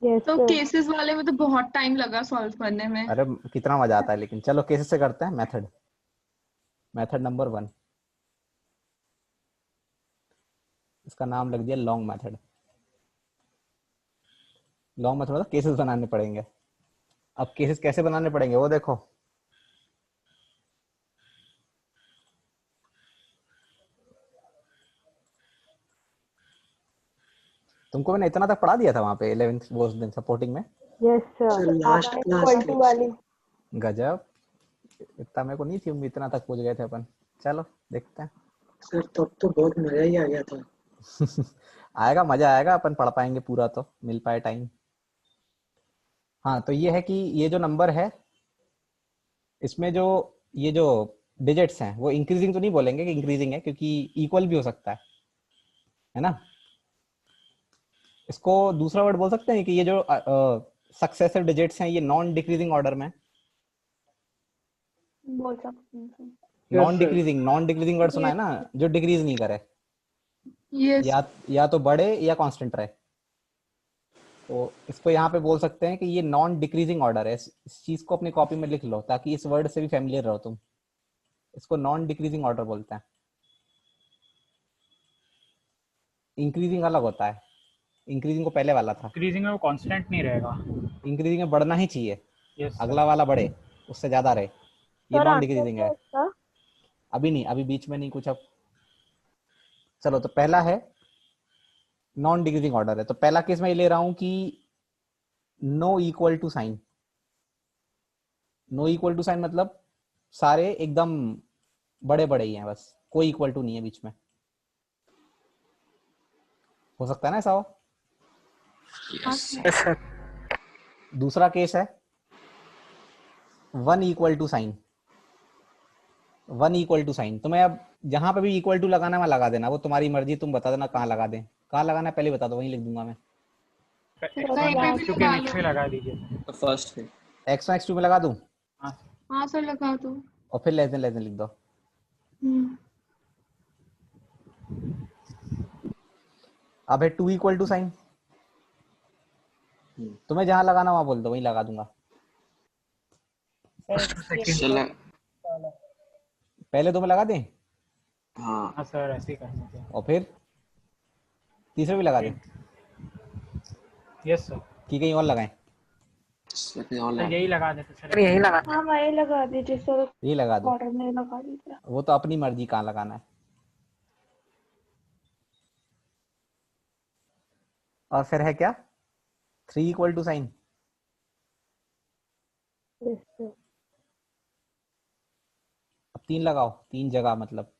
तो केसेस वाले में तो बहुत टाइम लगा सॉल्व करने में। अरे कितना मजा आता है, लेकिन चलो केसेस से करते हैं। मेथड, मेथड नंबर 1, इसका नाम लग दिया लॉन्ग मेथड। लॉन्ग मेथड मतलब केसेस बनाने पड़ेंगे। अब केसेस कैसे बनाने पड़ेंगे वो देखो। तुमको मैंने इतना तक पढ़ा दिया था वहां पे 11th वो उस दिन सपोर्टिंग में। Yes sir, last equal to वाली। गजब, इतना मेरे को नहीं थी उम्मीद, इतना तक पहुंच गए थे अपन। चलो देखते हैं। सर तब तो बहुत मजा ही आ गया था। आएगा, मजा आएगा, अपन पढ़ पाएंगे पूरा तो, मिल पाए टाइम। हाँ तो ये है कि ये जो नंबर है इसमें जो ये जो डिजिट्स हैं वो इंक्रीजिंग तो नहीं बोलेंगे कि इंक्रीजिंग है, क्योंकि इक्वल भी हो सकता है ना। इसको दूसरा वर्ड बोल सकते हैं कि ये जो सक्सेसिव डिजिट्स हैं ये नॉन डिक्रीजिंग ऑर्डर में। बोल सकते हैं। नॉन डिक्रीजिंग वर्ड सुना है ना, जो डिक्रीज नहीं करे। yes. या तो बढ़े या कांस्टेंट रहे। तो इसको यहाँ पे बोल सकते हैं कि ये नॉन डिक्रीजिंग ऑर्डर है। इस चीज को अपनी कॉपी में लिख लो ताकि इस वर्ड से भी फैमिलियर रहो तुम। इसको नॉन डिक्रीजिंग ऑर्डर बोलते हैं। इंक्रीजिंग अलग होता है, इंक्रीजिंग को पहले वाला था। इंक्रीजिंग में वो कांस्टेंट नहीं रहेगा, इंक्रीजिंग में बढ़ना ही चाहिए। yes, अगला वाला बढ़े, उससे ज्यादा रहे, ये सर नॉन आंसर डिक्रीजिंग क्या है। है इसका? अभी नहीं, अभी बीच में नहीं कुछ। अब चलो, तो पहला है नॉन डिक्रीजिंग ऑर्डर है, तो पहला केस मैं ये ले रहा हूं कि no equal to sign. No equal to sign मतलब सारे एकदम बड़े बड़े ही हैं, बस कोई इक्वल टू नहीं है बीच में। हो सकता है ना ऐसा हो? Yes sir. दूसरा केस है one equal to sign. One equal to sign, तो मैं अब जहां पे भी इक्वल टू लगाना मैं लगा देना, वो तुम्हारी मर्जी, तुम बता देना कहाँ लगा दें। कहाँ लगाना है पहले बता दो, वहीं लिख दूंगा मैं। x1 के बीच में लगा दीजिए। फर्स्ट है x1 x2 में लगा दूं? हाँ सर लगा दो। और फिर लेस देन लिख दो। अब है टू इक्वल टू साइन, तुम्हें जहां लगाना वहां बोल दो, वहीं लगा दूंगा। पहले दो में लगा दें? हाँ सर ऐसे ही करना चाहिए। और फिर तीसरे भी लगा दें? Yes sir. कि कहीं और लगाएं? यही लगा देते सर। यही लगा। हाँ वही लगा दीजिए सर। यही लगा दो। ऑर्डर में लगा दीजिए। वो तो अपनी मर्जी कहाँ लगाना है। और फिर है क्या थ्री इक्वल टू साइन? अब तीन लगाओ, तीन जगह मतलब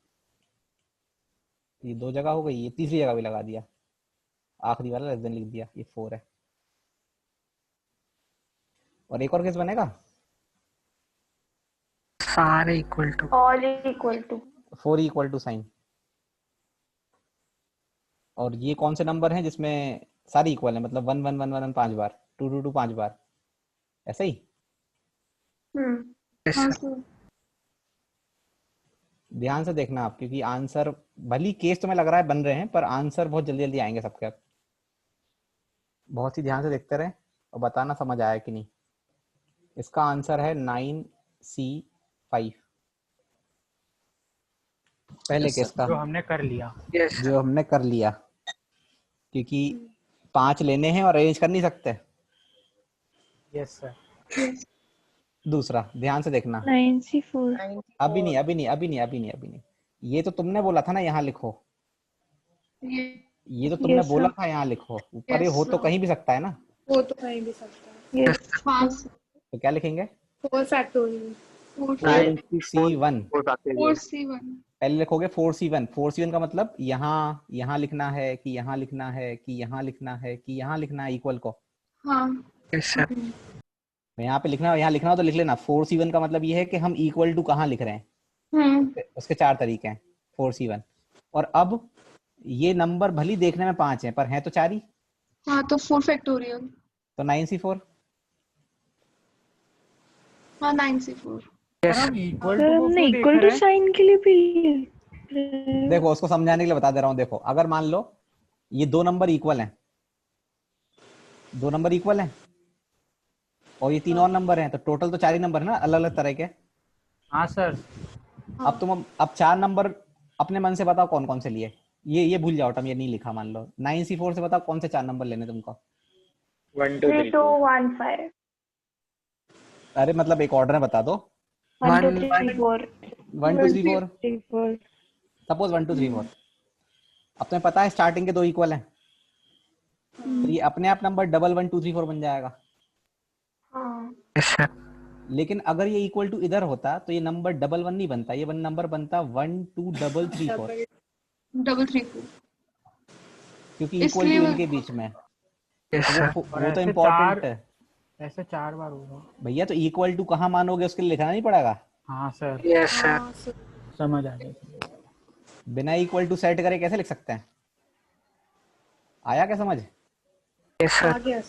ये दो जगह हो गई, ये तीसरी जगह भी लगा दिया, आखिरी वाला लेस देन लिख दिया, ये 4 है। और एक और केस बनेगा सारे equal to, all equal to, 4 equal to sign. और ये कौन से नंबर हैं जिसमें सारी इक्वल है, मतलब 1 1 1 1 5 बार, 2 2 2 5 बार, ऐसा ही? ध्यान से देखना आप, क्योंकि आंसर भली केस तो मैं लग रहा है बन रहे हैं, पर आंसर बहुत जल्दी जल्दी आएंगे सबके। अब बहुत ही ध्यान से देखते रहे और बताना समझ आया कि नहीं। इसका आंसर है 9C5, पहले केस का, जो हमने कर लिया। जो हमने कर लिया, क्योंकि 5 लेने हैं और अरेंज कर नहीं सकते। Yes sir. दूसरा ध्यान से देखना, 9C4। अभी नहीं अभी नहीं अभी नहीं अभी नहीं अभी नहीं, ये तो तुमने बोला था ना यहाँ लिखो, ये तो तुमने बोला था यहाँ लिखो, ऊपर ये हो तो कहीं भी सकता है ना, वो तो कहीं भी सकता है। तो क्या लिखेंगे? 4 फैक्टोरियल 4C1, 4C1 पहले लिखोगे 4C1। 4C1 का मतलब यहाँ यहाँ लिखना है कि यहाँ लिखना है कि यहाँ लिखना है कि यहाँ लिखना है इक्वल को। हाँ यहाँ पे लिखना है, यहाँ लिखना हो तो लिख लेना। 4C1 का मतलब ये है कि हम इक्वल टू कहाँ लिख रहे हैं, उसके 4 तरीके हैं 4C1। और अब ये नंबर भली देखने में 5 हैं पर हैं तो 4 ही। हाँ तो 4 फैक्टोरियल, तो 9C4। हाँ 9C4। हमने इक्वल टू साइन के लिए भी देखो उसको समझाने के लिए बता दे रहा हूँ। देखो अगर मान लो ये दो नंबर इक्वल हैं, दो नंबर इक्वल हैं और ये 3 और नंबर हैं, तो टोटल तो 4 ही नंबर है ना, अलग अलग तरह के। हाँ सर। अब तुम अब 4 नंबर अपने मन से बताओ कौन कौन से लिए, ये भूल जाओ, टम ये नहीं लिखा। मान लो 9C4 से बताओ कौन से 4 नंबर लेने तुमको। 1 2 3 4 1 5। अरे मतलब एक ऑर्डर में बता दो। 1 2 3 4 1 2 3 4 सपोज 1 2 3 4। अब तुम्हें पता है स्टार्टिंग के दो इक्वल हैं, तो ये अपने आप नंबर डबल 1 2 3 4 बन जाएगा। लेकिन अगर ये इक्वल टू इधर होता तो ये नंबर डबल 1 नहीं बनता, ये नंबर बनता 1 2 डबल 3 4 डबल 3 4, क्योंकि इक्वल टू इनके बीच में। वो तो इम्पोर्टेंट है, ऐसे 4 बार होगा भैया। तो इक्वल टू कहाँ मानोगे उसके लिए लिखना नहीं पड़ेगा। हाँ सर। यस सर, समझ आ गया। बिना इक्वल टू सेट करे कैसे लिख सकते हैं? आया क्या समझ? Yes sir.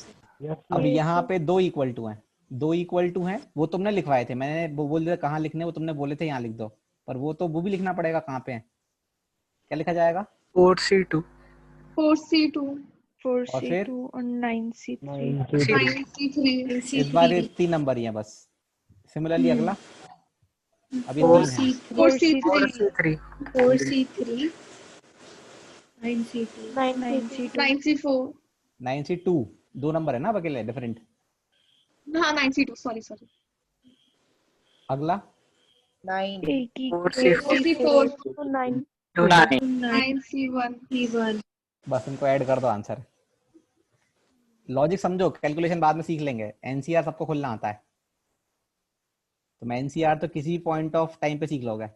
अब यहाँ पे दो इक्वल टू हैं, दो इक्वल टू हैं, वो तुमने लिखवाए थे, मैंने वो बोल दिया कहाँ लिखने, वो तुमने बोले थे यहाँ लिख दो, पर वो तो वो भी लिखना पड़ेगा कहाँ पे है। क्या लिखा जाएगा? 4C2 और 9C3 इस बार ये 3 नंबर ही है बस। सिमिलरली अगला अभी 4C3 9C4 9C2 दो नंबर है ना अकेले डिफरेंट। हाँ 9C2 सॉरी। अगला 9 C1 बस इनको ऐड कर दो आंसर। लॉजिक समझो, कैलकुलेशन बाद में सीख लेंगे। एनसीआर सबको खुलना आता है, तो मैं एनसीआर तो किसी पॉइंट ऑफ टाइम पे सीख लोगे,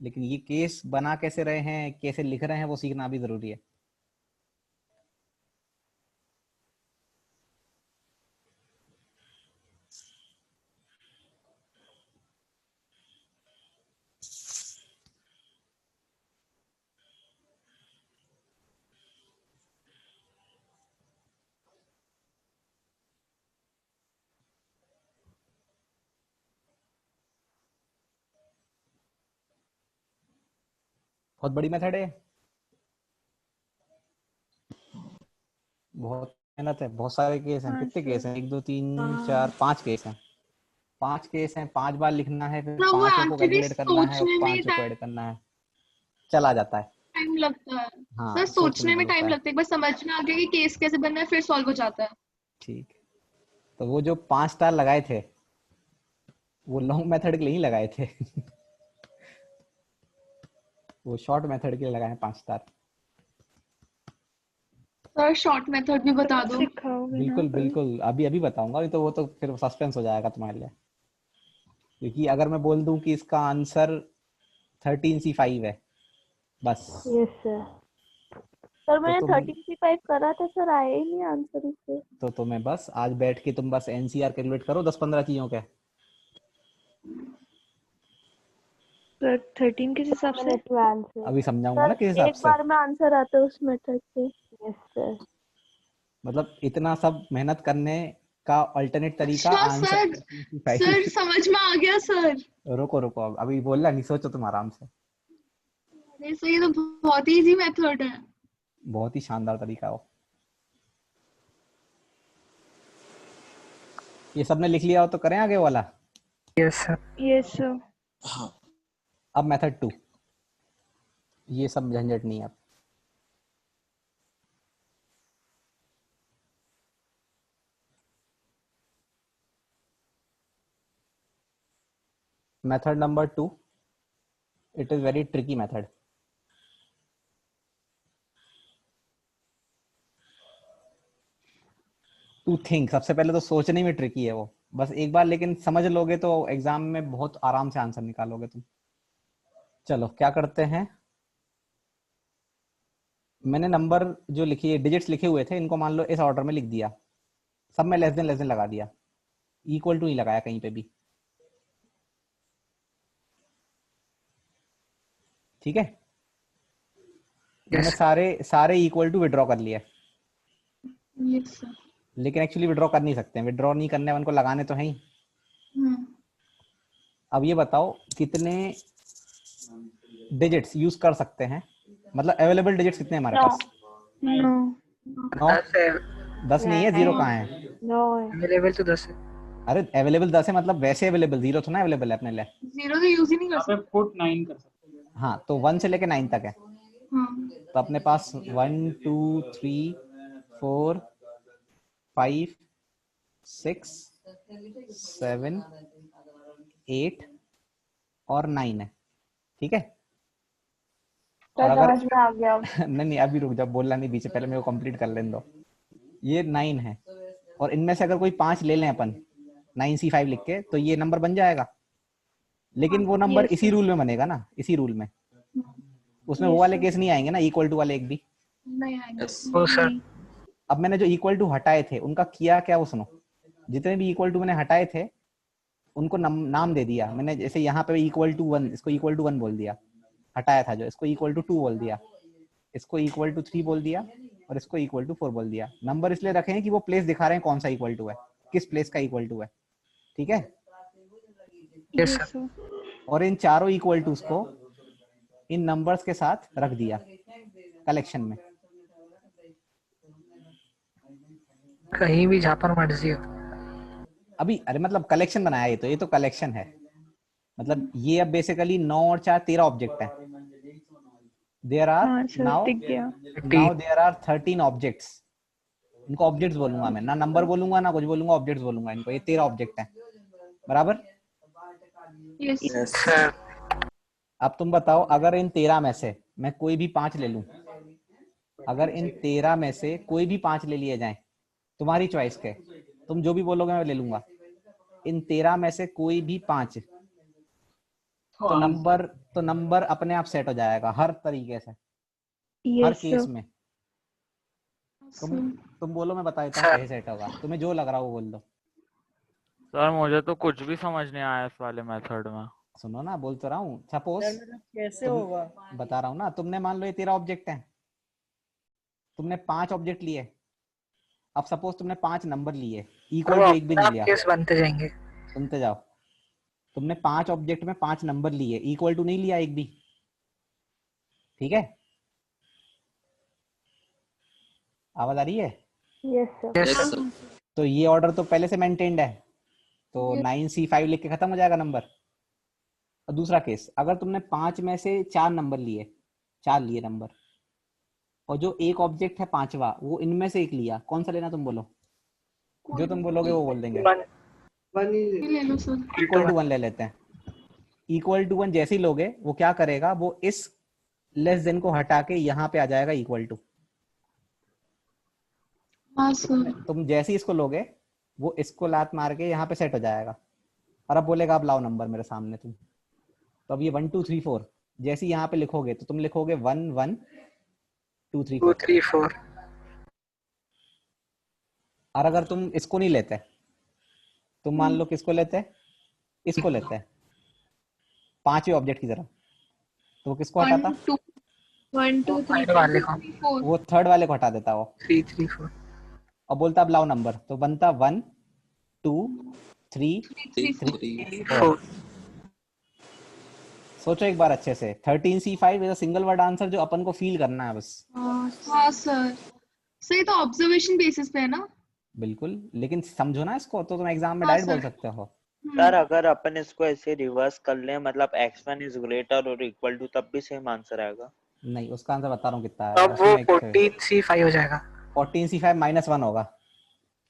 लेकिन ये केस बना कैसे रहे हैं, कैसे लिख रहे हैं, वो सीखना भी जरूरी है। बहुत बड़ी मेथड है, बहुत मेहनत है, बहुत सारे केस हैं। कितने केस हैं? 1 2 3 4 5 केस हैं। 5 केस हैं, 5 बार लिखना है, फिर 5 को कैलकुलेट करना है और 5 को ऐड करना है। चला जाता है, टाइम लगता है। हाँ, सर सोचने में टाइम लगता है, एक बार समझ में आ गया कि केस कैसे बनना है, फिर सॉल्व हो जाता है। ठीक। तो वो जो 5 स्टार लगाए थे, वो लॉन्ग मेथड के लिए ही लगाए थे। वो शॉर्ट मेथड के लिए लगाए हैं 5 स्टार। सर शॉर्ट मेथड भी बता दो। बिल्कुल बिल्कुल, अभी बताऊंगा। तो वो तो फिर सस्पेंस हो जाएगा तुम्हारे लिए, क्योंकि अगर मैं बोल दूं कि इसका आंसर 13C5 है, बस। Yes sir. सर मैंने 13C5 करा था सर, आया ही नहीं आंसर उससे। तो तुम्हें बस आज बैठ के तुम बस एनसीआर कैलकुलेट करो 10-15 चीजों के। सर 13 किस हिसाब से? अभी समझाऊंगा ना किस हिसाब एक से। बार में आंसर आता है उस मेथड से। Yes sir. मतलब इतना सब मेहनत करने का अल्टरनेट तरीका अच्छा आंसर। सर समझ में आ गया सर। रुको अभी बोलना नहीं, सोचो तुम आराम से। नहीं सर, ये तो बहुत ही इजी मेथड है। बहुत ही शानदार तरीका हो। ये सबने लिख लिया हो तो करें आगे वाला। Yes sir. Yes sir. हाँ। अब मेथड 2, ये सब झंझट नहीं है अब। Method number 2, it is very tricky method. To think, सबसे पहले तो सोचने में ट्रिकी है वो, बस एक बार लेकिन समझ लोगे तो एग्जाम में बहुत आराम से आंसर निकालोगे तुम। चलो क्या करते हैं, मैंने नंबर जो लिखी, डिजिट्स लिखे हुए थे, इनको मान लो इस ऑर्डर में लिख दिया, सब में लेस देन लगा दिया, इक्वल टू नहीं लगाया कहीं पे भी। ठीक है, मैंने सारे इक्वल टू विड्रॉ कर लिया। yes, लेकिन एक्चुअली विड्रॉ कर नहीं सकते, विड्रॉ नहीं करने, उनको लगाने तो है ही। अब ये बताओ कितने डिजिट्स यूज कर सकते हैं, मतलब अवेलेबल डिजिट्स कितने हमारे पास? 9। 10 नहीं है, 0 कहाँ है? अवेलेबल तो 10 है। अरे अवेलेबल 10 है, मतलब वैसे अवेलेबल, 0 तो ना अवेलेबल है अपने लिए। 0 तो यूज ही नहीं कर सकते। पुट 9 कर सकते हैं। हाँ, तो 1 से लेके 9 तक है। तो अपने पास 1 2 3 4 5 6 7 8 और 9 है। ठीक है, और अगर समझ में आ गया। नहीं अभी रुक जा, बोलना नहीं बीच में, पहले मेरे को कंप्लीट कर लेने दो। ये 9 है, और इनमें से अगर कोई 5 ले लें अपन 9C5 लिख के, तो ये नंबर बन जाएगा। लेकिन वो नंबर इसी रूल में बनेगा ना, इसी रूल में, उसमें वो वाले केस नहीं आएंगे ना, इक्वल टू वाले एक भी नहीं आएंगे। अब मैंने जो इक्वल टू हटाए थे उनका किया क्या, वो सुनो। जितने भी इक्वल टू मैंने हटाए थे उनको नाम दे दिया मैंने। जैसे यहाँ पे इक्वल टू 1, इसको इक्वल टू 1 बोल दिया, हटाया था जो, इसको इक्वल टू 2 बोल दिया, इसको इक्वल टू 3 बोल दिया, और इसको इक्वल टू 4 बोल दिया। नंबर इसलिए रखे हैं कि वो प्लेस दिखा रहे हैं कौन सा इक्वल टू है, किस प्लेस का इक्वल टू है। ठीक है, यस सर। और इन चारों इक्वल टूज को इन नंबर्स के साथ रख दिया कलेक्शन में, कहीं भी जहाँ पर मर्जी हो। अभी अरे मतलब कलेक्शन बनाया, ये तो कलेक्शन है। मतलब ये अब बेसिकली 9 और 4 13 ऑब्जेक्ट है। There are now there are 13 objects. इनको ऑब्जेक्ट्स बोलूंगा मैं, ना नंबर बोलूंगा ना कुछ बोलूंगा, ऑब्जेक्ट्स बोलूंगा इनको। ये 13 ऑब्जेक्ट हैं, बराबर। यस सर अब तुम बताओ, अगर इन 13 में से मैं कोई भी 5 ले लूं, अगर इन 13 में से कोई भी 5 ले लिए जाएं, तुम्हारी चॉइस के, तुम जो भी बोलोगे मैं ले लूंगा। इन 13 में से कोई भी 5, तो नंबर अपने आप सेट हो जाएगा हर तरीके से, हर यस केस सर। में। तुम बोलो, मैं बता देता हूँ कैसे सेट होगा, तुम्हें जो लग रहा हो वो बोल दो। सर मुझे तो कुछ भी समझ नहीं आया इस वाले मेथड में। सुनो ना, बोल तो रहा हूँ। सपोज कैसे होगा? बता रहा हूँ ना, तुमने मान लो ये 13 ऑब्जेक्ट हैं, तुमने 5 ऑब्जेक्ट लिए। अब सपोज तुमने 5 नंबर लिए, इक्वल टू एक भी नहीं लिया। केस बनते जाएंगे। सुनते जाओ, तुमने 5 ऑब्जेक्ट में 5 नंबर लिए, इक्वल टू नहीं लिया एक भी, ठीक है? आवाज आ रही है? Yes sir. तो ये ऑर्डर तो पहले से मेंटेन्ड है, तो 9C5 लिख के खत्म हो जाएगा नंबर। और दूसरा केस, अगर तुमने 5 में से 4 नंबर लिए, 4 लिए नंबर, और जो एक ऑब्जेक्ट है 5वां, वो इनमें से एक लिया, कौन सा लेना तुम बोलो? जो तुम बोलोगे वो बोल देंगे। ले लो सर। इक्वल टू 1 ले लेते हैं। इक्वल टू 1 जैसे ही लोगे, वो क्या करेगा, वो इस लेस देन को हटा के यहाँ पे आ जाएगा इक्वल टू। हाँ सर। तुम जैसे ही इसको लोगे, वो इसको लात मार के यहाँ पे सेट हो जाएगा, और अब बोलेगा अब लाओ नंबर मेरे सामने तुम। तो अब ये 1 2 3 4 जैसे ही यहाँ पे लिखोगे, तो तुम लिखोगे 1 1 2 3 4। और अगर तुम इसको नहीं लेते, तुम मान लो किसको लेते, इसको लेते 5वें ऑब्जेक्ट की तरह, तो वो किसको हटाता? 1 2 3 4। वो थर्ड वाले को हटा देता वो, 3 3 4, और बोलता अब लाओ नंबर, तो बनता 1 2 3 3 4। सोचो एक बार अच्छे से, 13C5 is a single word answer, जो अपन को फील करना है बस। हाँ सर। सही, तो ऑब्जर्वेशन बेसिस पे है ना? बिल्कुल, लेकिन समझो ना इसको, तो तुम एग्जाम में डायरेक्ट बोल सकते हो। सर अगर अपन इसको ऐसे रिवर्स कर लें, मतलब x1 इज ग्रेटर और इक्वल टू, तब भी सेम आंसर आएगा? नहीं, उसका आंसर बता रहा हूँ कितना है। अब वो 14C5 हो जाएगा। 14C5 -1 होगा,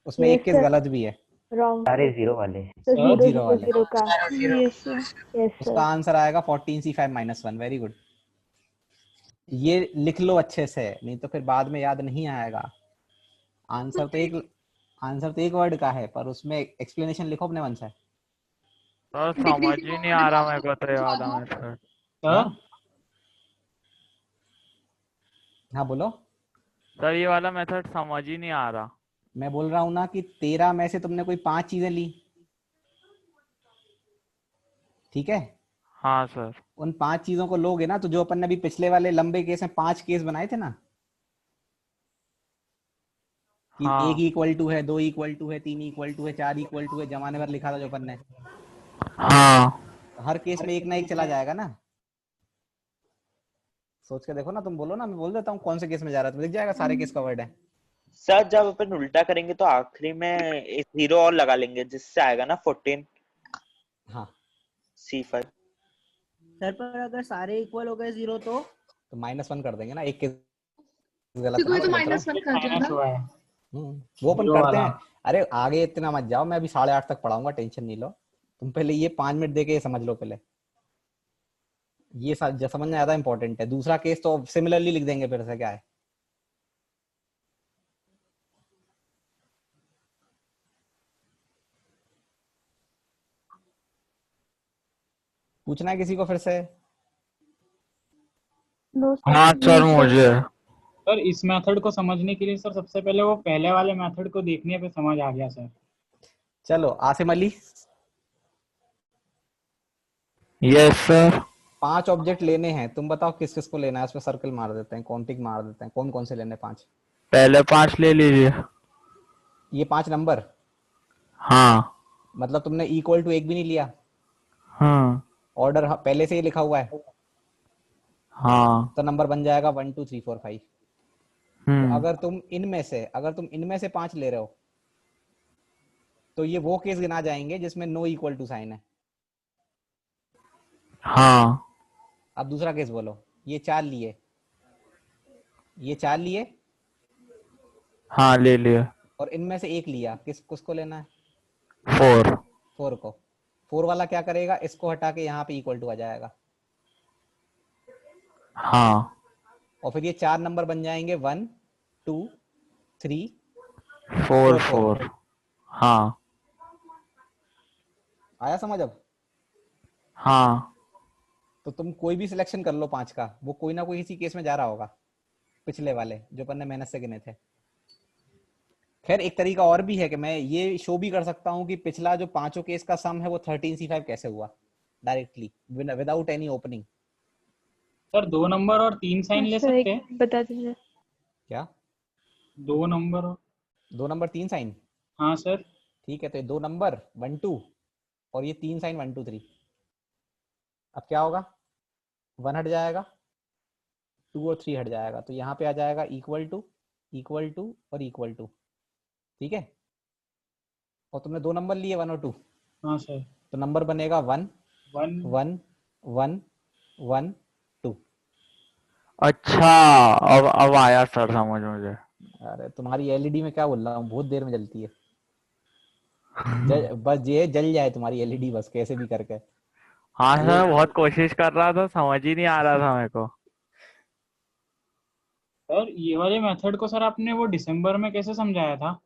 उसमें एक केस गलत भी है। सारे जीरो वाले। जीरो वाले। यस उसका आंसर आएगा 14C5 -1। Very good. ये लिख लो अच्छे से, नहीं तो फिर बाद में याद नहीं आएगा। आंसर तो एक वर्ड का है, पर उसमें एक्सप्लेनेशन लिखो अपने मन से। सर समझ ही नहीं आ रहा मेरे को तो ये वाला मेथड। हाँ बोलो। सर ये वाला मेथड समझ ही नहीं आ रहा। मैं बोल रहा हूँ ना कि 13 में से तुमने कोई 5 चीजें ली, ठीक है? हाँ सर। उन 5 चीजों को लोगे ना, तो जो अपन ने अभी पिछले वाले लंबे केस में 5 केस बनाए थे ना, कि हाँ। 1 इक्वल टू है, 2 इक्वल टू है, 3 इक्वल टू है, 4 इक्वल टू है, जमाने भर लिखा था जो अपन ने। हाँ। हर केस में एक ना एक चला जाएगा ना। सोच के देखो ना, तुम बोलो ना, मैं बोल देता हूँ कौन से केस में जा रहा है, तो दिख जाएगा सारे केस कवर्ड है। सर जब अपन उल्टा करेंगे तो आखिरी में एक 0 और लगा लेंगे, जिससे आएगा ना 14। हाँ C5। सर पर अगर सारे इक्वल हो गए 0 तो -1 कर देंगे ना, एक केस गलत तो कोई तो -1 कर देगा। वो अपन करते हैं। अरे आगे इतना मत जाओ, मैं अभी 8:30 तक पढ़ाऊंगा, टेंशन नहीं लो। तुम पहले ये 5 मिनट देके ये समझ लो पहले, ये समझना ज्यादा इंपॉर्टेंट है। दूसरा केस तो सिमिलरली लिख देंगे फिर से, क्या है। पूछना है किसी को फिर से? हाँ सर मुझे। सर इस मेथड को समझने के लिए सर सबसे पहले वो पहले वाले मेथड को देखने पे समझ आ गया सर। चलो Asim Ali. Yes sir. 5 object लेने हैं, तुम बताओ किस किस को लेना है, उसमें सर्कल मार देते हैं, कॉन्टिक मार देते हैं, कौन कौन से लेने 5? पहले 5 ले लीजिए। ये 5 नंबर? हाँ। मतलब तुमने इक्वल टू एक भी नहीं लिया? हाँ। ऑर्डर पहले से ही लिखा हुआ है? हाँ। तो नंबर बन जाएगा 1 2 3 4 5। तो अगर तुम इनमें से 5 ले रहे हो, तो ये वो केस गिना जाएंगे जिसमें नो इक्वल टू साइन है। हाँ। अब दूसरा केस बोलो। ये 4 लिए, ये 4 लिए, हाँ ले लिए। और इनमें से एक लिया, किसको लेना है? 4 4 को। 4 वाला क्या करेगा, इसको हटा के यहाँ पे इक्वल टू आ जाएगा। हाँ। और फिर ये 4 नंबर बन जाएंगे 1 2 3 4 4। हाँ आया समझ अब? हाँ। तो तुम कोई भी सिलेक्शन कर लो 5 का, वो कोई ना कोई इसी केस में जा रहा होगा, पिछले वाले जो अपन ने मेहनत से गिने थे। खैर एक तरीका और भी है कि मैं ये शो भी कर सकता हूँ कि पिछला जो 5 केस का सम है वो 13C5 कैसे हुआ directly without any opening. Sir 2 number और 3 साइन ले सकते हैं? बता दीजिए। क्या 2 नंबर और 2 नंबर 3 साइन? हाँ सर। ठीक है, तो ये 2 नंबर 1 2 और ये 3 साइन 1 2 3। अब क्या होगा, 1 हट जाएगा, 2 और 3 हट जाएगा, तो यहाँ पे आ जाएगा इक्वल टू और इक्वल टू। ठीक है, और तुमने 2 नंबर लिए 1 और 2। हाँ सर। तो नंबर बनेगा 1 1 1 1 1 2। अच्छा अब आया सर समझ मुझे। अरे तुम्हारी एलईडी में क्या बोल रहा हूँ, बहुत देर में जलती है। बस ये जल जाए तुम्हारी एलईडी बस कैसे भी करके। हाँ सर बहुत कोशिश कर रहा था, समझ ही नहीं आ रहा था मेरे को। सर ये वाले मेथड को सर आपने वो दिसंबर में कैसे समझाया था?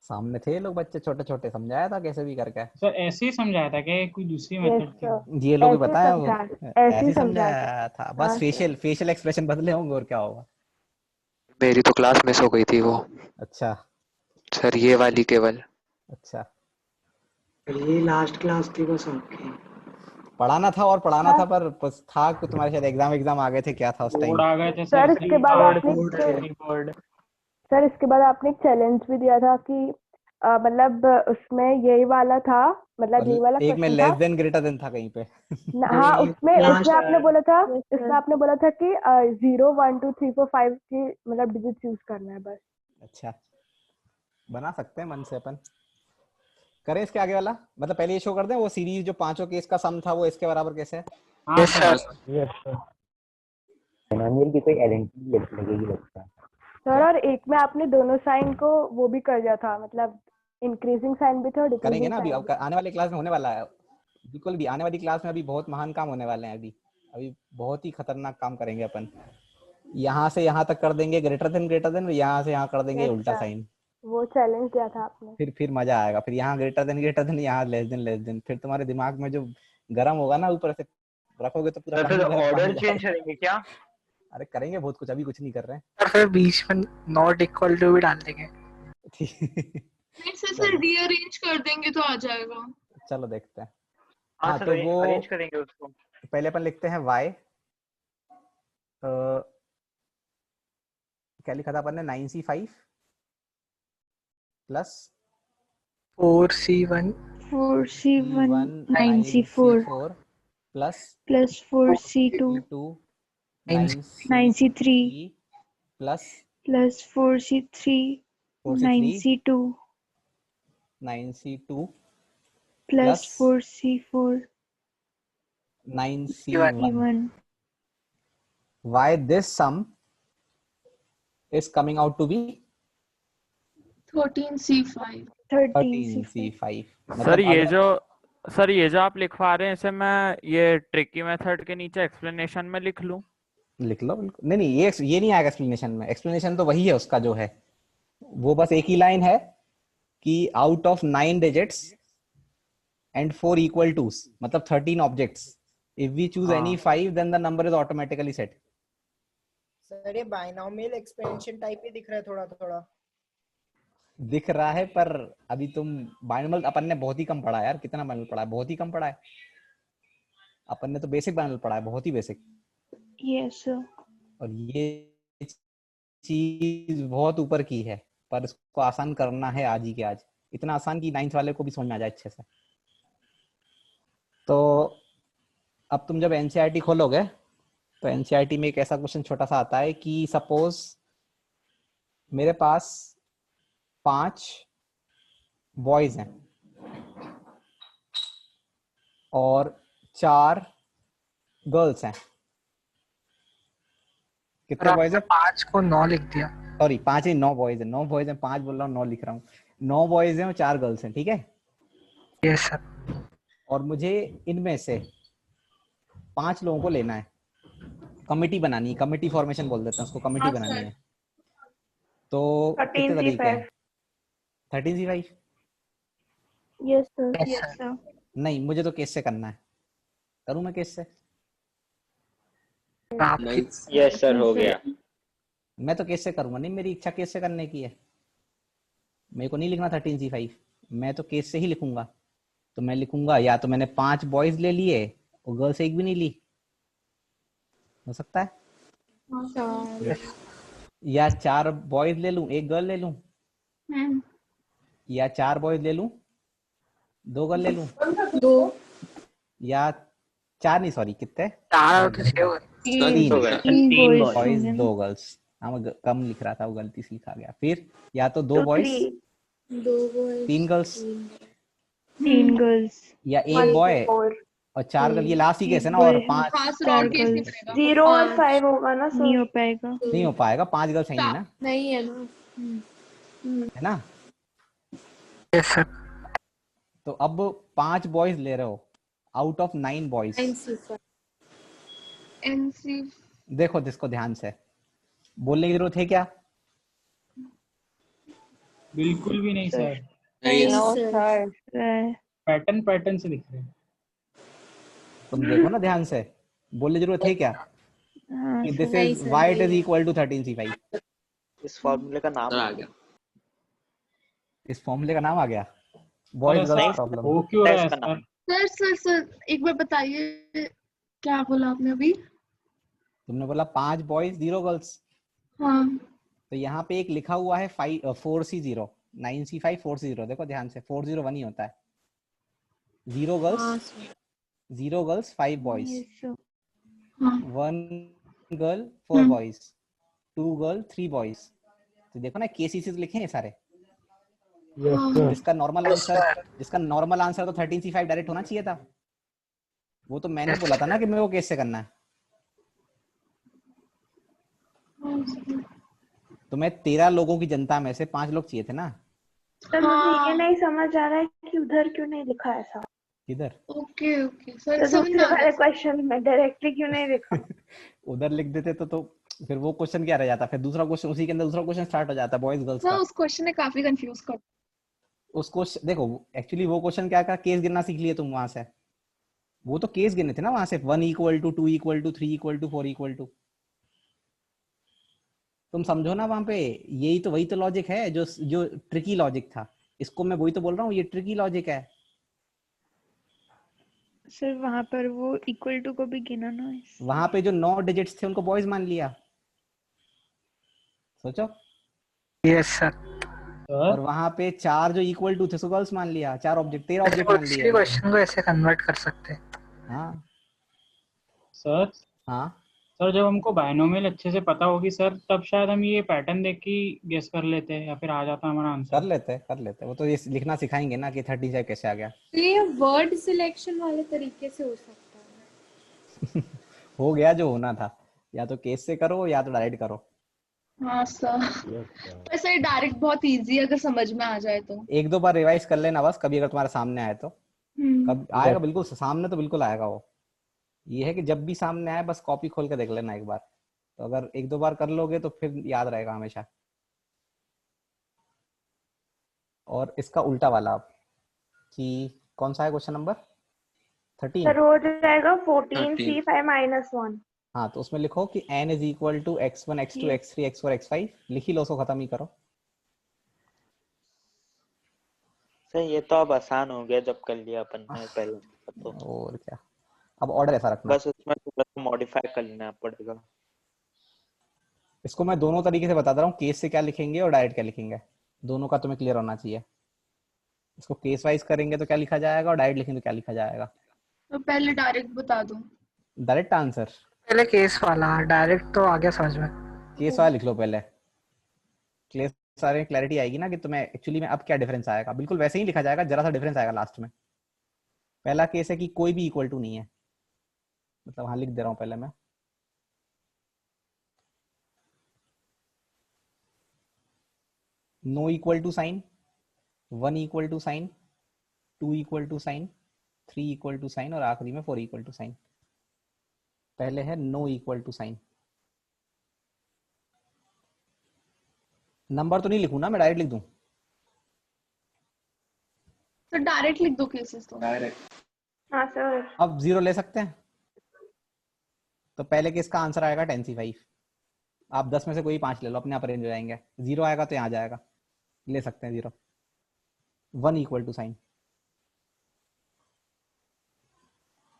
सामने थे लोग बच्चे छोटे छोटे, समझाया था कैसे भी करके। सर ऐसे ही समझाया था क्या, कोई दूसरी मेथड थी? ये लोग भी बताया वो ऐसे ही समझाया था, बस फेशियल एक्सप्रेशन बदले होंगे और क्या होगा। मेरी तो क्लास मिस हो गई थी वो। अच्छा सर ये वाली केवल। अच्छा ये लास्ट क्लास थी बस आपकी। पढ़ाना था और पढ़ाना था, पर बस था कि तुम्हारे शायद एग्जाम आ गए थे, क्या था उस टाइम? बोर्ड आ गए थे सर। इसके बाद आपने सर इसके बाद आपने एक चैलेंज भी दिया था कि मतलब उसमें यही वाला था, मतलब यही वाला एक में लेस देन ग्रेटर देन था कहीं पे। हाँ उसमें इसमें आपने बोला था, इसमें आपने बोला था कि 0 1 2 3 4 5 की मतलब डिजिट चूज करना है बस। अच्छा बना सकते हैं मन से अपन। करें इसके आगे वाला, मतलब पहले ये शो कर दें वो सीरीज जो 5 केस का सम था वो इसके बराबर कैसे है? Yes sir. पॉलिनोमियल की कोई आइडेंटिटी लगेगी लगता है सर। और एक में आपने दोनों साइन को वो भी कर दिया था, मतलब इंक्रीजिंग साइन भी था और करेंगे डिक्रीजिंग ना अभी, साइन अब आने वाली क्लास में होने वाला है बिल्कुल भी। आने वाली क्लास में अभी बहुत महान काम होने वाले हैं। अभी बहुत ही खतरनाक काम करेंगे अपन। यहाँ से यहाँ तक कर देंगे ग्रेटर देन, यहाँ से यहाँ कर देंगे उल्टा साइन। वो चैलेंज दिया था आपने। फिर मजा आएगा। फिर यहाँ ग्रेटर देन, यहाँ लेस देन। फिर तुम्हारे दिमाग में जो गर्म होगा ना ऊपर से रखोगे तो पूरा फिर ऑर्डर चेंज करेंगे क्या? अरे करेंगे बहुत कुछ, अभी कुछ नहीं कर रहे हैं। और फिर बीच में नॉट इक्वल टू भी डाल देंगे। सर रीअरेंज कर देंगे तो आ जाएगा। चलो देखते हैं। हाँ तो वो अरेंज करेंगे उसको। पहले अपन लिखते हैं y, क्या लिखा था अपन ने, 9C5 plus 4C1 9C4 plus 4C2 9C3 plus 4C3 9C2 plus 4C4 9C1. Why this sum is coming out to be 13C5. 13C5. Sir ये जो आप लिखवा रहे हैं इसे मैं ये ट्रिकी मेथड के नीचे एक्सप्लेनेशन में लिख लूं? लिख लो बिल्कुल। नहीं ये नहीं आएगा एक्सप्लेनेशन में। एक्सप्लेनेशन तो वही है उसका जो है, वो बस एक ही लाइन है कि out of 9 digits and 4 equal twos, मतलब 13 objects, if we choose any 5 then the number is automatically set. Sir ये बाइनोमियल एक्सपेंशन टाइप ही दिख रहा है, थोड़ा थोड़ा दिख रहा है, पर अभी तुम बाइनोमियल अपन ने बहुत ही कम पढ़ा है यार। कितना बाइनोमियल पढ़ा है? बहुत ही कम पढ़ा है। अपन ने तो बेसिक बाइनोमियल पढ़ा है, बहुत ही बेसिक। Yes sir. और ये चीज बहुत ऊपर की है, पर इसको आसान करना है आज ही के आज। इतना आसान कि 9th वाले को भी समझ में आ जाए अच्छे से। तो अब तुम जब एनसीईआरटी खोलोगे तो एनसीईआरटी में एक ऐसा क्वेश्चन छोटा सा आता है कि सपोज मेरे पास 5 बॉयज हैं और 4 गर्ल्स हैं। कितने बॉयज हैं? 5 को 9 लिख दिया। सॉरी 5 ही 9 बॉयज हैं। 9 बॉयज हैं, 5 बोल रहा हूँ, 9 लिख रहा हूँ। 9 बॉयज हैं और 4 गर्ल्स हैं, ठीक है? Yes sir. और मुझे इनमें से 5 लोगों को लेना है, कमिटी बनानी है, कमिटी फॉर्मेशन बोल देते हैं उसको, कमिटी बनानी है। तो कितने तरीके हैं? 13C5। Yes sir. नहीं, मुझे तो केस से करना है। करूं मैं केस से? यस सर, हो गया। मैं तो केस से करूंगा, नहीं मेरी इच्छा केस से करने की है, मेरे को नहीं लिखना 13C5, मैं तो केस से ही लिखूंगा। तो मैं लिखूंगा या तो मैंने 5 बॉयज ले लिए और गर्ल्स एक भी नहीं ली, हो सकता है, या 4 बॉयज ले लूं 1 गर्ल ले लूं, या 4 बॉयज ले लूं 2 गर्ल ले लूं, 2, या 4 नहीं सॉरी कितने, 3 बॉयज 2 गर्ल्स। हाँ मैं कम लिख रहा था, वो गलती से लिखा गया। फिर या तो 2 बॉयज 3 गर्ल्स, 3 गर्ल्स या 1 बॉय और 4 गर्ल, ये लास्ट ही केस है ना, और 5 0 और 5 होगा ना सर? नहीं हो पाएगा, 5 गर्ल्स हैं ना, नहीं है ना, है ना? Yes sir. तो अब 5 बॉयज ले रहे हो आउट ऑफ 9 बॉयज। देखो जिसको ध्यान से बोलने की जरूरत है क्या? बिल्कुल भी नहीं सर। पैटर्न से दिख रहे हैं। तुम देखो ना ध्यान से, बोलने की जरूरत है क्या? This is why it is equal to 13C5। इस फॉर्मूले का नाम आ गया। इस फॉर्मूले का नाम आ गया। Boys girls problem. वो क्यों रहा है सर? सर एक बार बताइए क्या बोला आपने अभी? तुमने बोला 5 बॉयज 0 गर्ल्स। हाँ। तो यहाँ पे एक लिखा हुआ है 4C0 9C5 4C0। देखो ध्यान से, 401 ही होता है। 0 girls 5 boys, 1 girl 4 boys, 2 girl 3 boys. तो देखो ना केसीसी लिखे हैं सारे। जिसका नॉर्मल आंसर तो 13C5 डायरेक्ट होना चाहिए था। वो तो मैंने बोला था ना कि मेरे को केस से करना है। तो मैं 13 लोगों की जनता में से 5 लोग चाहिए थे ना। सर मुझे ये नहीं समझ आ रहा है कि उधर क्यों नहीं लिखा ऐसा। किधर? ओके सर दूसरे वाले क्वेश्चन में डायरेक्टली क्यों नहीं लिखा? उधर लिख देते तो फिर वो क्वेश्चन क्या रह जाता, फिर दूसरा क्वेश्चन उसी के अंदर दूसरा क्वेश्चन स्टार्ट हो जाता बॉयज गर्ल्स का। उस क्वेश्चन ने काफी कंफ्यूज कर। उसको देखो एक्चुअली वो क्वेश्चन क्या केस गिनना सीख लिए तुम वहां से। वो तो केस गिने थे ना वहां से, 1 = 2 = 3 = 4 = तुम समझो ना वहां पे। यही तो वही तो लॉजिक है जो ट्रिकी लॉजिक था। इसको मैं वही तो बोल रहा हूँ, ये ट्रिकी लॉजिक है। सर वहां पर वो इक्वल टू को भी गिना ना। वहां पे जो 9 डिजिट्स थे उनको बॉयज मान लिया। सोचो। Yes sir. और वहां पे 4 जो इक्वल टू थे उसको गर्ल्स मान लिया। 4 ऑब्जेक्ट 13 ऑब्जेक्ट मान लिया। क्वेश्चन को ऐसे कन्वर्ट कर सकते हैं। हाँ सर। हाँ सर जब हमको बायनोमियल अच्छे से पता होगी सर, तब शायद हम ये पैटर्न देख के गेस कर लेते हैं, या फिर आ जाता हमारा आंसर। कर लेते वो तो ये लिखना सिखाएंगे ना कि 35 कैसे आ गया। तो ये वर्ड सिलेक्शन वाले तरीके से हो सकता है। हो गया जो होना था। या तो केस से करो या तो डायरेक्ट करो। हाँ सर, वैसे डायरेक्ट बहुत इजी है अगर समझ में आ जाए तो। 1-2 बार रिवाइज कर लेना बस, कभी अगर तुम्हारे सामने आए तो। कब आएगा, बिल्कुल सामने तो बिल्कुल आएगा वो। ये है कि जब भी सामने आए बस कॉपी खोल के देख लेना एक बार। तो अगर 1-2 बार कर लोगे तो फिर याद रहेगा हमेशा। और इसका उल्टा वाला अब कि कौन सा है क्वेश्चन नंबर 13? सर हो जाएगा 14C5 - 1। हाँ तो उसमें लिखो कि n = x1 x2 x3 x4 x5। लिख ही लो, उसको खत्म ही करो। सर ये तो अब आसान हो गया जब कर लिया अपन ने पहले तो। और क्या, अब ऑर्डर ऐसा रखना, बस उसमें थोड़ा सा मॉडिफाई कर लेना पड़ेगा। इसको मैं दोनों तरीके से बता रहा हूँ, केस से क्या लिखेंगे और डायरेक्ट क्या लिखेंगे। दोनों का तुम्हें क्लियर होना चाहिए। इसको केस वाइज करेंगे तो क्या लिखा जाएगा और डायरेक्ट लिखेंगे तो क्या लिखा जाएगा। तो पहले डायरेक्ट बता दो। डायरेक्ट आंसर पहले केस वाला, डायरेक्ट तो आ गया समझ में। केस वाला लिख लो पहले, केस सारे क्लैरिटी आएगी ना कि तुम्हें एक्चुअली में अब क्या डिफरेंस आएगा। बिल्कुल वैसे ही लिखा जाएगा, जरा सा डिफरेंस आएगा लास्ट में। पहला केस है कि कोई भी इक्वल टू नहीं है, मतलब हाँ लिख दे रहा हूं पहले मैं। No equal to sign, 1 equal to sign, 2 equal to sign, 3 equal to sign और आखिरी में 4 इक्वल टू साइन। पहले है no equal to sign. Number तो नहीं लिखूं ना, मैं डायरेक्ट लिख दूं? तो डायरेक्ट लिख दो केसेस तो। डायरेक्ट। हाँ सर। अब 0 ले सकते हैं, तो पहले केस का आंसर आएगा 10c5। आप 10 में से कोई 5 ले लो, अपने आप अरेंज हो जाएंगे। 0 आएगा तो यहाँ जाएगा, ले सकते हैं 0। 1 इक्वल टू साइन,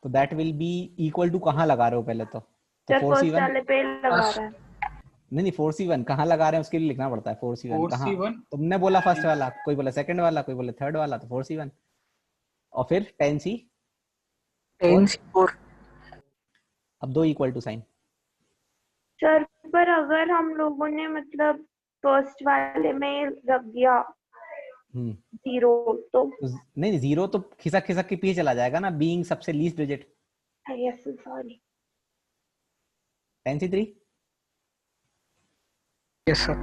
तो that will be equal to कहाँ लगा रहे हो पहले तो सर 4c1 फर्स्ट वाले पे लगा रहा है। नहीं 4c1 कहाँ लगा रहे हैं उसके लिए लिखना पड़ता है। 4c1 कहाँ? 4C1 तुमने बोला फर्स्ट वाला, कोई बोला सेकंड वाला, कोई बोले थर्ड वाला, तो 4c1 और फिर 10c4। अब 2 इक्वल टू साइन। सर पर अगर हम लोगों ने मतलब फर्स्ट वाले में रख दिया 0 तो नहीं 0 तो खिसक खिसक के पीछे चला जाएगा ना, बीइंग सबसे least digit. Yes sorry. 10c3। Yes sir.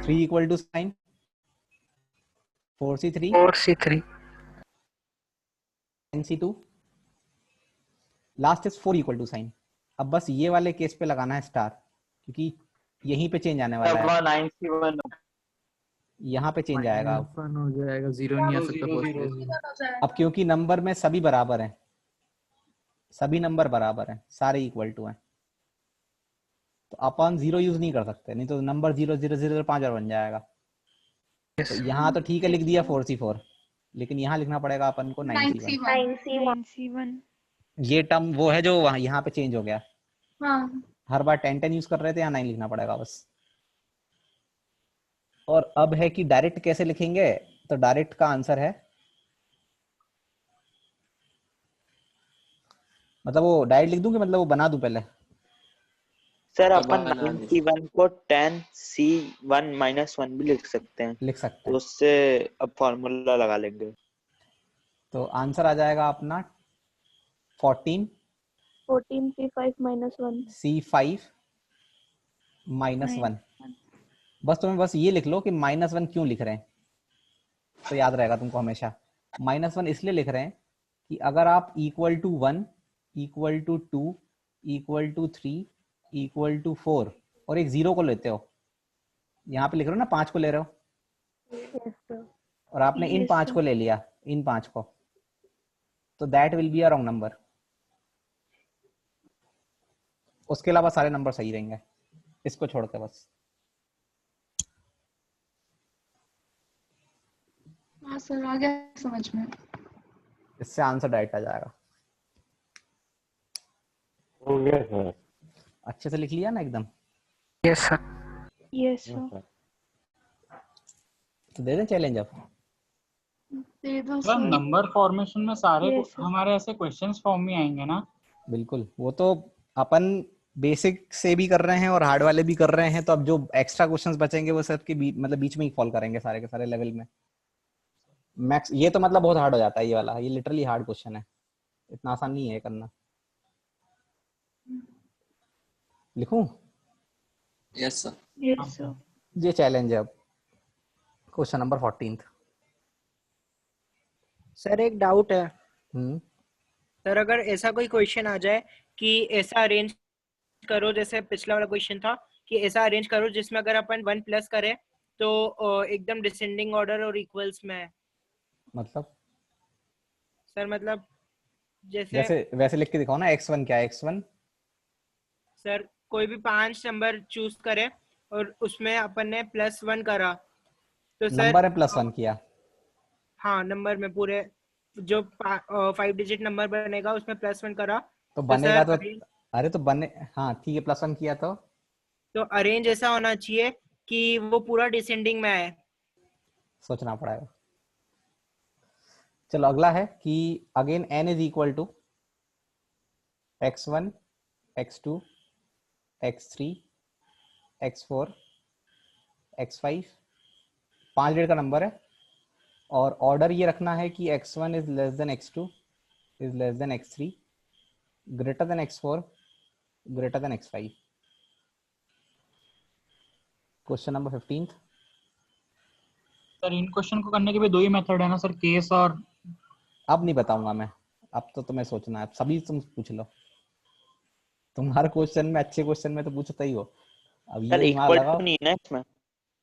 3 equal to sign. 4c3। 4c3। 10c2। Last is 4 equal to sign. अब बस ये वाले केस पे लगाना है स्टार, क्योंकि यहीं पे चेंज आने वाला है। 9c1 यहाँ पे चेंज आएगा। -1 हो जाएगा, 0 नहीं आ सकता फर्स्ट केस। अब क्योंकि नंबर में सभी बराबर हैं, सभी नंबर बराबर हैं, सारे इक्वल टू हैं, तो अपन 0 यूज नहीं कर सकते, नहीं तो नंबर 0 0 0 5 और बन जाएगा। तो यहाँ तो ठीक है लिख दिया 4c4, लेकिन यहाँ लिखना पड़ेगा अपन को 9c1। ये टर्म वो है जो वहाँ यहाँ पे चेंज हो गया। हाँ। हर बार 10 10 यूज कर रहे थे, यहाँ 9 लिखना पड़ेगा बस। और अब है कि डायरेक्ट कैसे लिखेंगे, तो डायरेक्ट का आंसर है, मतलब वो डायरेक्ट लिख दूं कि मतलब वो बना दूं पहले? सर अपन 9c1 को 10c1 -1 भी लिख सकते हैं। लिख सकते हैं। तो उससे अब फॉर्मूला लगा लेंगे। तो आंसर आ जाएगा अपना 14 c5 -1 c5 -1। बस तुम्हें बस ये लिख लो कि -1 क्यों लिख रहे हैं, तो याद रहेगा तुमको हमेशा। -1 इसलिए लिख रहे हैं कि अगर आप equal to 1 equal to 2 equal to 3 equal to 4 और एक 0 को लेते हो, यहाँ पे लिख रहे हो ना 5 को ले रहे हो, और आपने इन 5 को ले लिया, इन 5 को, तो that will be a wrong number. उसके अलावा सारे नंबर सही रहेंगे, इसको छोड़ के बस। हाँ सर, आ गया समझ में। इससे आंसर डायरेक्ट आ जाएगा। हो गया सर। अच्छे से लिख लिया ना एकदम? Yes sir. Yes sir. तो दे दें चैलेंज अब? दे दो सर। नंबर फॉर्मेशन में सारे हमारे ऐसे क्वेश्चंस फॉर्म में आएंगे ना? बिल्कुल, वो तो अपन बेसिक से भी कर रहे हैं और हार्ड वाले भी कर रहे हैं, तो अब जो एक्स्ट्रा क्वेश्चंस बचेंगे वो सब के मतलब बीच में ही फॉल करेंगे सारे के सारे लेवल में। मैक्स ये तो मतलब बहुत हार्ड हो जाता है ये वाला, ये लिटरली हार्ड क्वेश्चन है, इतना आसान नहीं है करना। लिखूं? Yes sir. Yes sir. ये चैलेंज है अब, क्वेश्चन नंबर 14। सर एक डाउट है। सर अगर ऐसा कोई क्वेश्चन आ जाए कि ऐसा अरेंज करो, जैसे पिछला वाला क्वेश्चन था कि ऐसा अरेंज करो जिसमें अगर अपन 1 प्लस करें तो एकदम डिसेंडिंग ऑर्डर और इक्वल्स में है, मतलब सर मतलब जैसे वैसे लिख के दिखाओ ना। x1 क्या है? x1 सर कोई भी 5 नंबर चूज करे और उसमें अपन ने +1 करा, तो सर नंबर है +1 किया। हाँ, नंबर में पूरे जो 5 डिजिट नंबर बनेगा उसमें +1 करा तो बनेगा तो सर अरे तो बने, हाँ ठीक है, +1 किया तो अरेंज ऐसा होना चाहिए कि वो पूरा डिसेंडिंग में आए। सोचना पड़ेगा। चलो अगला है कि again n is equal to x1 x2 x3 x4 x5, 5 digit का नंबर है, और ऑर्डर ये रखना है कि x1 is less than x2 is less than x3 greater than x4 greater than x5। Question number 15। Sir इन question को करने के भी 2 ही मेथड है ना सर, केस और? अब नहीं बताऊंगा मैं, अब तो तुम्हें सोचना है, सभी तुम पूछ लो, तुम हर क्वेश्चन में, अच्छे क्वेश्चन में तो पूछते ही हो। अब ये दिमाग लगाओ। नहीं है इसमें।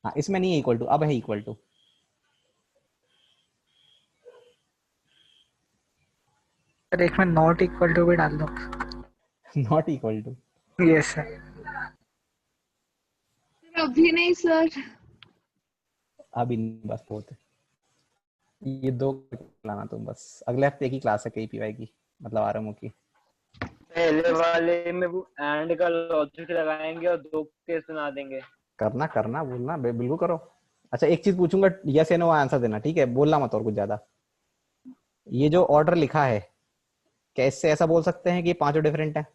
हाँ इसमें नहीं है इक्वल टू, अब है इक्वल टू। सर एक में नॉट इक्वल टू भी डाल दो। Not equal to, yes sir. अभी नहीं सर। अभी नहीं, बस बहुत है। ये 2 लाना तुम बस। अगले हफ्ते की क्लास है KPY की, मतलब आरएमओ की। पहले वाले में वो एंड का लॉजिक लगाएंगे और 2 केस बना देंगे। करना करना बोलना, बिल्कुल करो। अच्छा एक चीज पूछूंगा, यस या नो आंसर देना, ठीक है? बोलना मत और कुछ ज्यादा। ये जो ऑर्डर लिखा है, क्या इससे ऐसा बोल सकते हैं कि पांचों डिफरेंट है?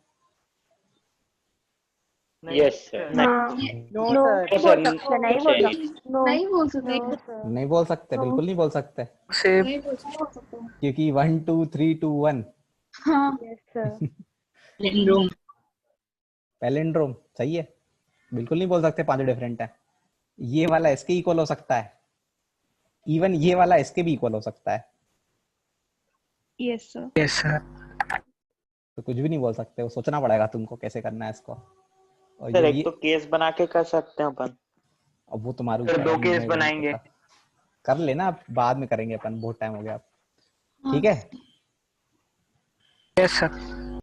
Yes sir. नहीं बोल सकते। नहीं बोल सकते, बिल्कुल नहीं बोल सकते, क्योंकि 1 2 3 2 1। हाँ पैलिंड्रोम सही है, बिल्कुल नहीं बोल सकते पांचों डिफरेंट है। ये वाला इसके इक्वल हो सकता है, इवन ये वाला इसके भी इक्वल हो सकता है। Yes sir. Yes sir. तो कुछ भी नहीं बोल सकते, वो सोचना पड़ेगा तुमको कैसे करना है इसको। और सर एक तो केस बना के कर सकते हैं अपन। अब वो तुम्हारे ऊपर 2 केस बनाएंगे। कर लेना, बाद में करेंगे अपन, बहुत टाइम हो गया। ठीक है? Yes sir.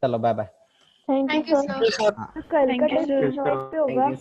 चलो bye bye. Thank you sir. कल का टेस्ट पे होगा।